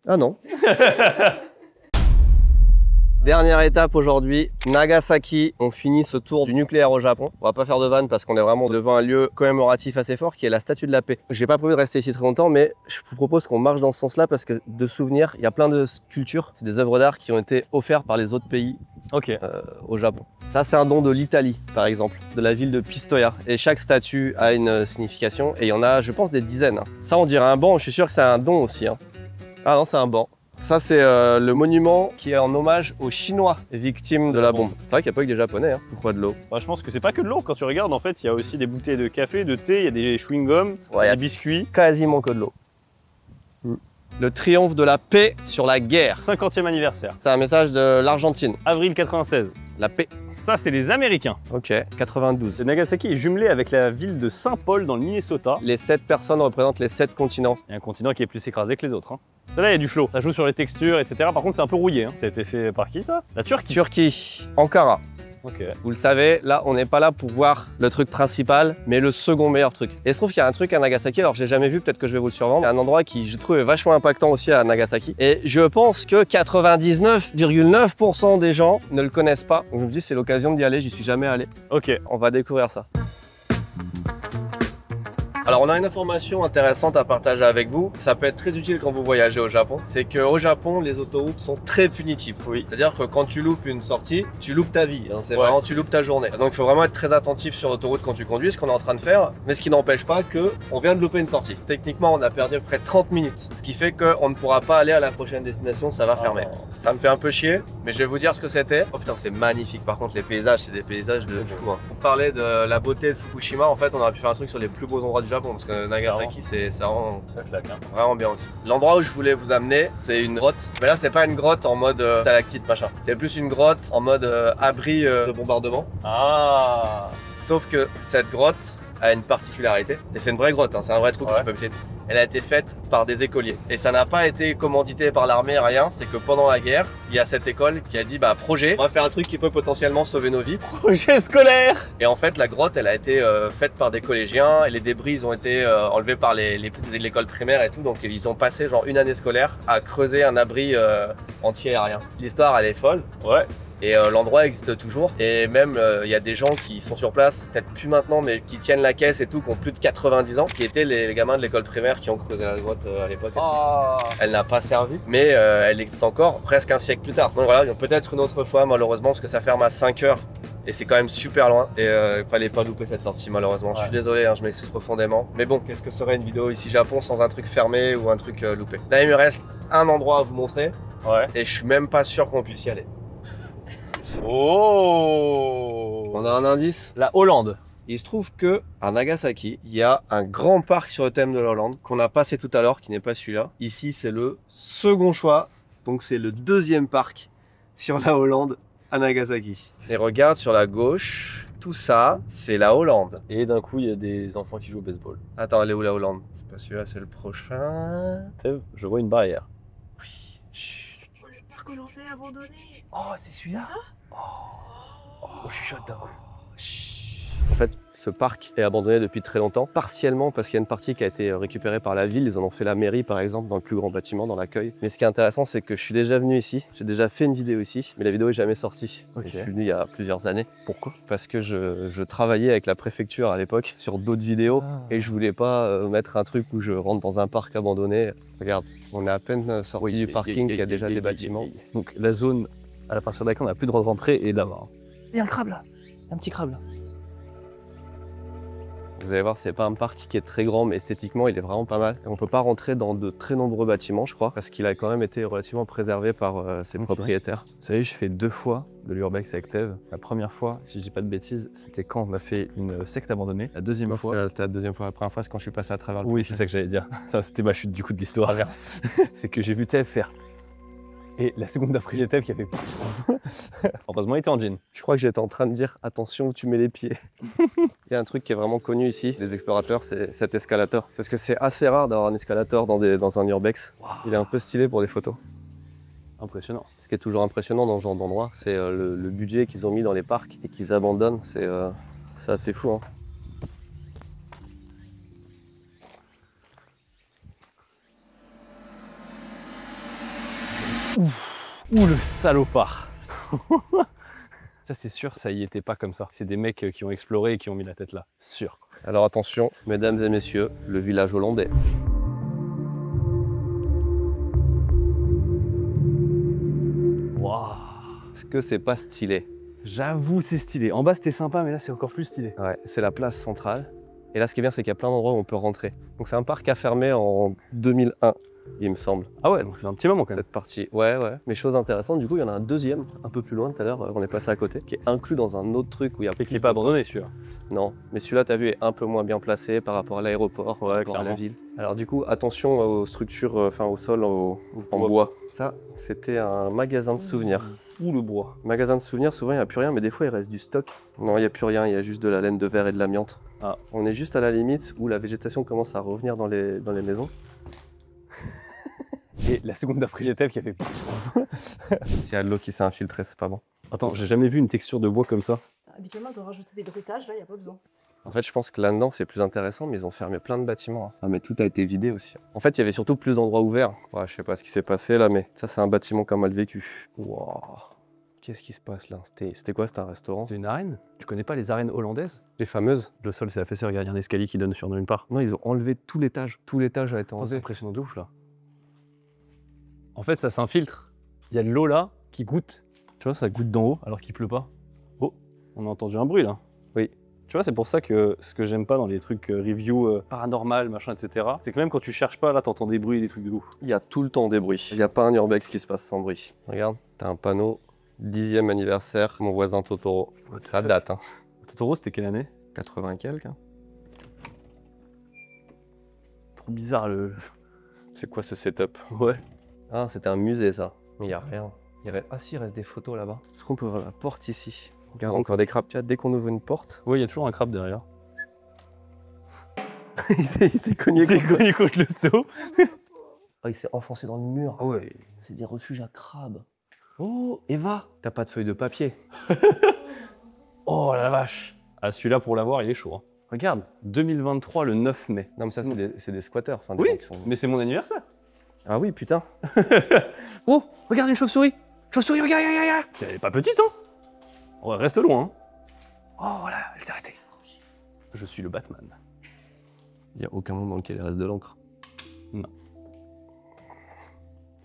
Ah non. Dernière étape aujourd'hui, Nagasaki. On finit ce tour du nucléaire au Japon. On va pas faire de vanne parce qu'on est vraiment devant un lieu commémoratif assez fort qui est la Statue de la Paix. J'ai pas prévu de rester ici très longtemps, mais je vous propose qu'on marche dans ce sens-là parce que de souvenirs, il y a plein de sculptures. C'est des œuvres d'art qui ont été offertes par les autres pays Ok. au Japon. Ça, c'est un don de l'Italie, par exemple, de la ville de Pistoia. Et chaque statue a une signification et il y en a, je pense, des dizaines. Ça, on dirait un banc. Je suis sûr que c'est un don aussi. Hein. Ah non, c'est un banc. Ça, c'est le monument qui est en hommage aux Chinois victimes de la bombe. C'est vrai qu'il n'y a pas que des Japonais, hein. Pourquoi de l'eau? Bah, je pense que c'est pas que de l'eau. Quand tu regardes, en fait, il y a aussi des bouteilles de café, de thé, il y a des chewing-gums, Ouais, des biscuits. Quasiment que de l'eau. Le triomphe de la paix sur la guerre. 50e anniversaire. C'est un message de l'Argentine. Avril 96. La paix. Ça, c'est les Américains. Ok, 92. Nagasaki est jumelé avec la ville de Saint-Paul dans le Minnesota. Les 7 personnes représentent les 7 continents. Il y a un continent qui est plus écrasé que les autres. Hein. Celle-là, il y a du flow. Ça joue sur les textures, etc. Par contre, c'est un peu rouillé. Hein. Ça a été fait par qui, ça? La Turquie. Turquie, Ankara. Ok. Vous le savez, là, on n'est pas là pour voir le truc principal, mais le second meilleur truc. Et il se trouve qu'il y a un truc à Nagasaki, alors j'ai jamais vu, peut-être que je vais vous le survendre. Il y a un endroit qui, je trouve, est vachement impactant aussi à Nagasaki. Et je pense que 99,9% des gens ne le connaissent pas. Donc je me dis, c'est l'occasion d'y aller, j'y suis jamais allé. Ok. On va découvrir ça. Alors on a une information intéressante à partager avec vous, ça peut être très utile quand vous voyagez au Japon, c'est qu'au Japon les autoroutes sont très punitives. Oui. C'est-à-dire que quand tu loupes une sortie, tu loupes ta vie, hein. C'est Ouais, vraiment c'est- tu loupes ta journée. Donc il faut vraiment être très attentif sur l'autoroute quand tu conduis, ce qu'on est en train de faire, mais ce qui n'empêche pas que on vient de louper une sortie. Techniquement on a perdu à peu près 30 minutes, ce qui fait qu'on ne pourra pas aller à la prochaine destination, ça va fermer. Ça me fait un peu chier, mais je vais vous dire ce que c'était. Oh putain c'est magnifique, par contre les paysages, c'est des paysages de fou. Hein. On parlait de la beauté de Fukushima, en fait on aurait pu faire un truc sur les plus beaux endroits du Japon, parce que Nagasaki c'est vraiment, Ça claque. Hein. vraiment bien aussi. L'endroit où je voulais vous amener, c'est une grotte. Mais là c'est pas une grotte en mode stalactite machin, c'est plus une grotte en mode abri de bombardement. Ah. Sauf que cette grotte a une particularité, et c'est une vraie grotte, hein, c'est un vrai trou que Ouais. tu peux habiter. Elle a été faite par des écoliers. Et ça n'a pas été commandité par l'armée, rien. C'est que pendant la guerre, il y a cette école qui a dit bah projet, on va faire un truc qui peut potentiellement sauver nos vies. Projet scolaire. Et en fait, la grotte, elle a été faite par des collégiens et les débris ils ont été enlevés par l'école primaire et tout. Donc ils ont passé genre une année scolaire à creuser un abri anti-aérien. L'histoire, elle est folle. Ouais. Et l'endroit existe toujours. Et même, il y a des gens qui sont sur place, peut-être plus maintenant, mais qui tiennent la caisse et tout, qui ont plus de 90 ans, qui étaient les gamins de l'école primaire qui ont creusé la grotte à l'époque. Oh. Elle n'a pas servi, mais elle existe encore presque un siècle plus tard. Donc voilà, peut-être une autre fois, malheureusement, parce que ça ferme à 5 heures. Et c'est quand même super loin. Et il fallait pas louper cette sortie, malheureusement. Ouais. Je suis désolé, hein, je m'excuse profondément. Mais bon, qu'est-ce que serait une vidéo ici Japon sans un truc fermé ou un truc loupé? Là, il me reste un endroit à vous montrer. Ouais. Et je suis même pas sûr qu'on puisse y aller. Oh. On a un indice? La Hollande. Il se trouve que à Nagasaki, il y a un grand parc sur le thème de la Hollande qu'on a passé tout à l'heure, qui n'est pas celui-là. Ici, c'est le second choix, donc c'est le deuxième parc sur la Hollande à Nagasaki. Et regarde sur la gauche, tout ça, c'est la Hollande. Et d'un coup, il y a des enfants qui jouent au baseball. Attends, elle est où la Hollande? C'est pas celui-là, c'est le prochain. Tev, je vois une barrière. Oui. Chut. Le parc lancé abandonné. Oh, c'est celui-là. Oh, je chuchote d'un coup. En fait, ce parc est abandonné depuis très longtemps, partiellement parce qu'il y a une partie qui a été récupérée par la ville. Ils en ont fait la mairie, par exemple, dans le plus grand bâtiment, dans l'accueil. Mais ce qui est intéressant, c'est que je suis déjà venu ici. J'ai déjà fait une vidéo ici, mais la vidéo n'est jamais sortie. Ok. Et je suis venu il y a plusieurs années. Pourquoi? Parce que je travaillais avec la préfecture à l'époque sur d'autres vidéos et je voulais pas mettre un truc où je rentre dans un parc abandonné. Regarde, on est à peine sorti du parking, il y a déjà des bâtiments. Donc la zone à partir de laquelle on n'a plus le droit de rentrer est là-bas. Il y a un crabe là. Il y a un petit crabe là. Vous allez voir, c'est pas un parc qui est très grand, mais esthétiquement, il est vraiment pas mal. Et on peut pas rentrer dans de très nombreux bâtiments, je crois, parce qu'il a quand même été relativement préservé par ses propriétaires. Vous savez, je fais 2 fois de l'urbex avec Tev. La première fois, si je dis pas de bêtises, c'était quand on a fait une secte abandonnée. La deuxième fois... C'était la deuxième fois. La première fois, c'est quand je suis passé à travers le Oui, parc. c'est ça que j'allais dire. Ça, c'était ma chute du coup de l'histoire. C'est que j'ai vu Tev faire. Et la seconde d'après, j'ai Tev qui a fait... Heureusement, il était en jean. Je crois que j'étais en train de dire attention où tu mets les pieds. Il y a un truc qui est vraiment connu ici, des explorateurs, c'est cet escalator. Parce que c'est assez rare d'avoir un escalator dans un urbex. Wow. Il est un peu stylé pour des photos. Impressionnant. Ce qui est toujours impressionnant dans ce genre d'endroit, c'est le budget qu'ils ont mis dans les parcs et qu'ils abandonnent. C'est assez fou. Hein. Ouh, le salopard. Ça c'est sûr, ça y était pas comme ça. C'est des mecs qui ont exploré et qui ont mis la tête là, sûr. Alors attention, mesdames et messieurs, le village hollandais. Waouh. Est-ce que c'est pas stylé? J'avoue, c'est stylé. En bas c'était sympa, mais là c'est encore plus stylé. Ouais, c'est la place centrale. Et là, ce qui est bien, c'est qu'il y a plein d'endroits où on peut rentrer. Donc c'est un parc à fermer en 2001. Il me semble. Ah ouais, donc c'est un petit moment quand même. Cette partie, ouais. Mais chose intéressante, du coup, il y en a un deuxième, un peu plus loin tout à l'heure, on est passé à côté, qui est inclus dans un autre truc où il y a... Et qui n'est pas abandonné, celui-là. Non, mais celui-là, t'as vu, est un peu moins bien placé par rapport à l'aéroport, par rapport à la ville. Alors du coup, attention aux structures, enfin au sol en bois. Ça, c'était un magasin de souvenirs. Ouh, le bois. Magasin de souvenirs, souvent il n'y a plus rien, mais des fois il reste du stock. Non, il n'y a plus rien, il y a juste de la laine de verre et de l'amiante. Ah. On est juste à la limite où la végétation commence à revenir dans les maisons. Et la seconde d'après, j'ai Tev qui a fait... S'il y a de l'eau qui s'est infiltrée, c'est pas bon. Attends, j'ai jamais vu une texture de bois comme ça. Habituellement, ils ont rajouté des bruitages, là, il n'y a pas besoin. En fait, je pense que là-dedans, c'est plus intéressant, mais ils ont fermé plein de bâtiments. Ah, mais tout a été vidé aussi. En fait, il y avait surtout plus d'endroits ouverts. Ouais, je sais pas ce qui s'est passé là, mais ça, c'est un bâtiment qui a mal vécu. Wow. Qu'est-ce qui se passe là? C'était quoi? C'était un restaurant? C'est une arène? Tu connais pas les arènes hollandaises? Les fameuses? Le sol, c'est affaissé, regarde, il y a un escalier qui donne sur nulle part. Non, ils ont enlevé tout l'étage. Tout l'étage a été C'est enlevé. impressionnant de ouf là. En fait, ça s'infiltre. Il y a de l'eau là qui goûte. Tu vois, ça goûte d'en haut alors qu'il pleut pas. Oh, on a entendu un bruit là. Oui. Tu vois, c'est pour ça que ce que j'aime pas dans les trucs review paranormal, machin, etc., c'est que même quand tu cherches pas, là, t'entends des bruits et des trucs de ouf. Il y a tout le temps des bruits. Il n'y a pas un urbex qui se passe sans bruit. Regarde, t'as un panneau 10e anniversaire, mon voisin Totoro. Ça date, hein. Totoro, c'était quelle année? 80 et quelques. Hein. Trop bizarre le... C'est quoi ce setup? Ouais. Ah, c'était un musée ça. Mais il n'y a rien. Ah si, il reste des photos là-bas. Est-ce qu'on peut ouvrir la porte ici? Regarde, encore des crabes. Tu vois, dès qu'on ouvre une porte... Ouais, il y a toujours un crabe derrière. il s'est cogné contre le seau. Oh, il s'est enfoncé dans le mur. Ah ouais. C'est des refuges à crabes. Oh, Eva. T'as pas de feuille de papier? Oh la vache. Ah, celui-là, pour l'avoir, il est chaud. Hein. Regarde, 2023, le 9 mai. Non, mais ça, c'est des squatteurs. Enfin, des Oui, gens qui sont... mais c'est mon anniversaire. Ah oui, putain. Oh, regarde une chauve-souris. Chauve-souris, regarde. Elle est pas petite, hein. On reste loin. Hein. Oh, voilà, elle s'est arrêtée. Je suis le Batman. Il n'y a aucun monde dans lequel il reste de l'encre. Non.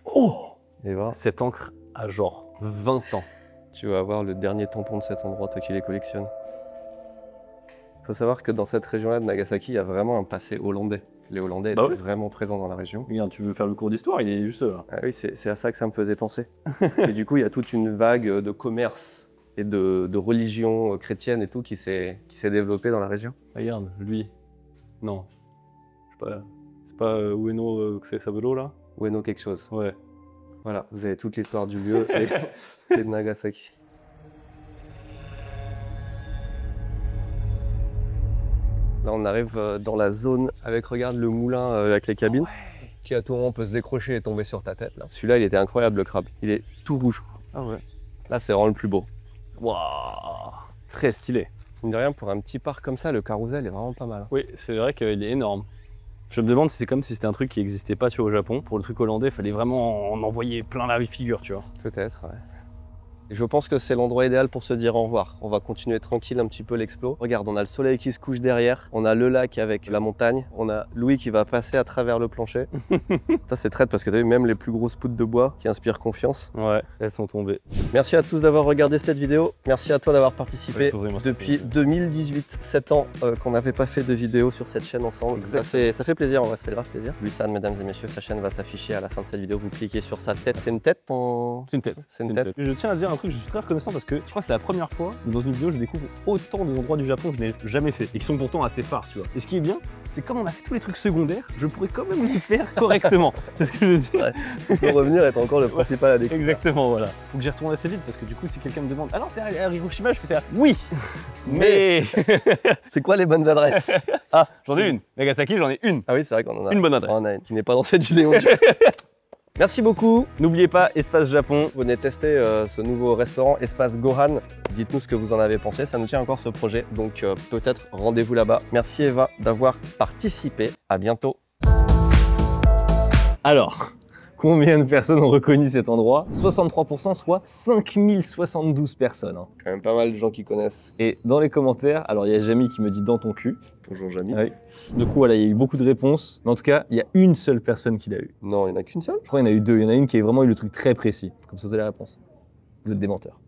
Oh! Et voilà. Cette encre a genre 20 ans. Tu vas avoir le dernier tampon de cet endroit, toi qui les collectionnes. Faut savoir que dans cette région-là de Nagasaki, il y a vraiment un passé hollandais. Les Hollandais étaient vraiment présents dans la région. Regarde, tu veux faire le cours d'histoire, il est juste là. Ah oui, c'est à ça que ça me faisait penser. Et du coup, il y a toute une vague de commerce et de religion chrétienne et tout qui s'est développé dans la région. Regarde, lui. Non. Je sais pas. C'est pas Ueno Saburo là? Ueno quelque chose. Ouais. Voilà, vous avez toute l'histoire du lieu et de Nagasaki. Là, on arrive dans la zone avec, regarde, le moulin avec les cabines. Qui à tout moment peut se décrocher et tomber sur ta tête. Celui-là, il était incroyable, le crabe. Il est tout rouge. Ah ouais. Là, c'est vraiment le plus beau. Waouh. Très stylé. Mine de rien, pour un petit parc comme ça, le carrousel est vraiment pas mal. Oui, c'est vrai qu'il est énorme. Je me demande si c'est comme si c'était un truc qui n'existait pas au Japon. Pour le truc hollandais, il fallait vraiment en envoyer plein la figure, tu vois. Peut-être, ouais. Et je pense que c'est l'endroit idéal pour se dire au revoir. On va continuer tranquille un petit peu l'explo. Regarde, on a le soleil qui se couche derrière, on a le lac avec la montagne, on a Louis qui va passer à travers le plancher. Ça c'est traite parce que tu as vu même les plus grosses poutres de bois qui inspirent confiance. Ouais, elles sont tombées. Merci à tous d'avoir regardé cette vidéo. Merci à toi d'avoir participé. Ouais, depuis 2018, 7 ans qu'on n'avait pas fait de vidéo sur cette chaîne ensemble. Ça fait plaisir, en vrai, ça fait grave plaisir. Louis-San, mesdames et messieurs, sa chaîne va s'afficher à la fin de cette vidéo. Vous cliquez sur sa tête. C'est une tête C'est une tête. C'est une tête. Je tiens à dire un truc, je suis très reconnaissant parce que je crois que c'est la première fois où dans une vidéo je découvre autant d'endroits du Japon que je n'ai jamais fait et qui sont pourtant assez phares, tu vois. Et ce qui est bien, c'est comme on a fait tous les trucs secondaires, je pourrais quand même les faire correctement. C'est ce que je veux dire. Ouais, tu peux revenir et t'as encore le principal à découvrir. Exactement, voilà. Faut que j'y retourne assez vite parce que du coup, si quelqu'un me demande alors t'es allé à Hiroshima, je peux faire oui, mais c'est quoi les bonnes adresses? Ah, j'en ai une. Nagasaki, j'en ai une. Ah oui, c'est vrai qu'on en a Une bonne adresse. On en a une qui n'est pas dans cette vidéo. Merci beaucoup. N'oubliez pas, Espace Japon. Venez tester ce nouveau restaurant Espace Gohan. Dites-nous ce que vous en avez pensé, ça nous tient encore ce projet, donc peut-être rendez-vous là-bas. Merci Eva d'avoir participé. À bientôt. Alors, combien de personnes ont reconnu cet endroit? 63%, soit 5072 personnes. Hein. Quand même pas mal de gens qui connaissent. Et dans les commentaires, alors il y a Jamie qui me dit dans ton cul. Bonjour Jamie. Oui. Du coup, voilà, il y a eu beaucoup de réponses. Mais en tout cas, il y a une seule personne qui l'a eu. Non, il n'y en a qu'une seule. Je crois qu'il y en a eu deux. Il y en a une qui a vraiment eu le truc très précis. Comme ça, vous avez la réponse. Vous êtes des menteurs.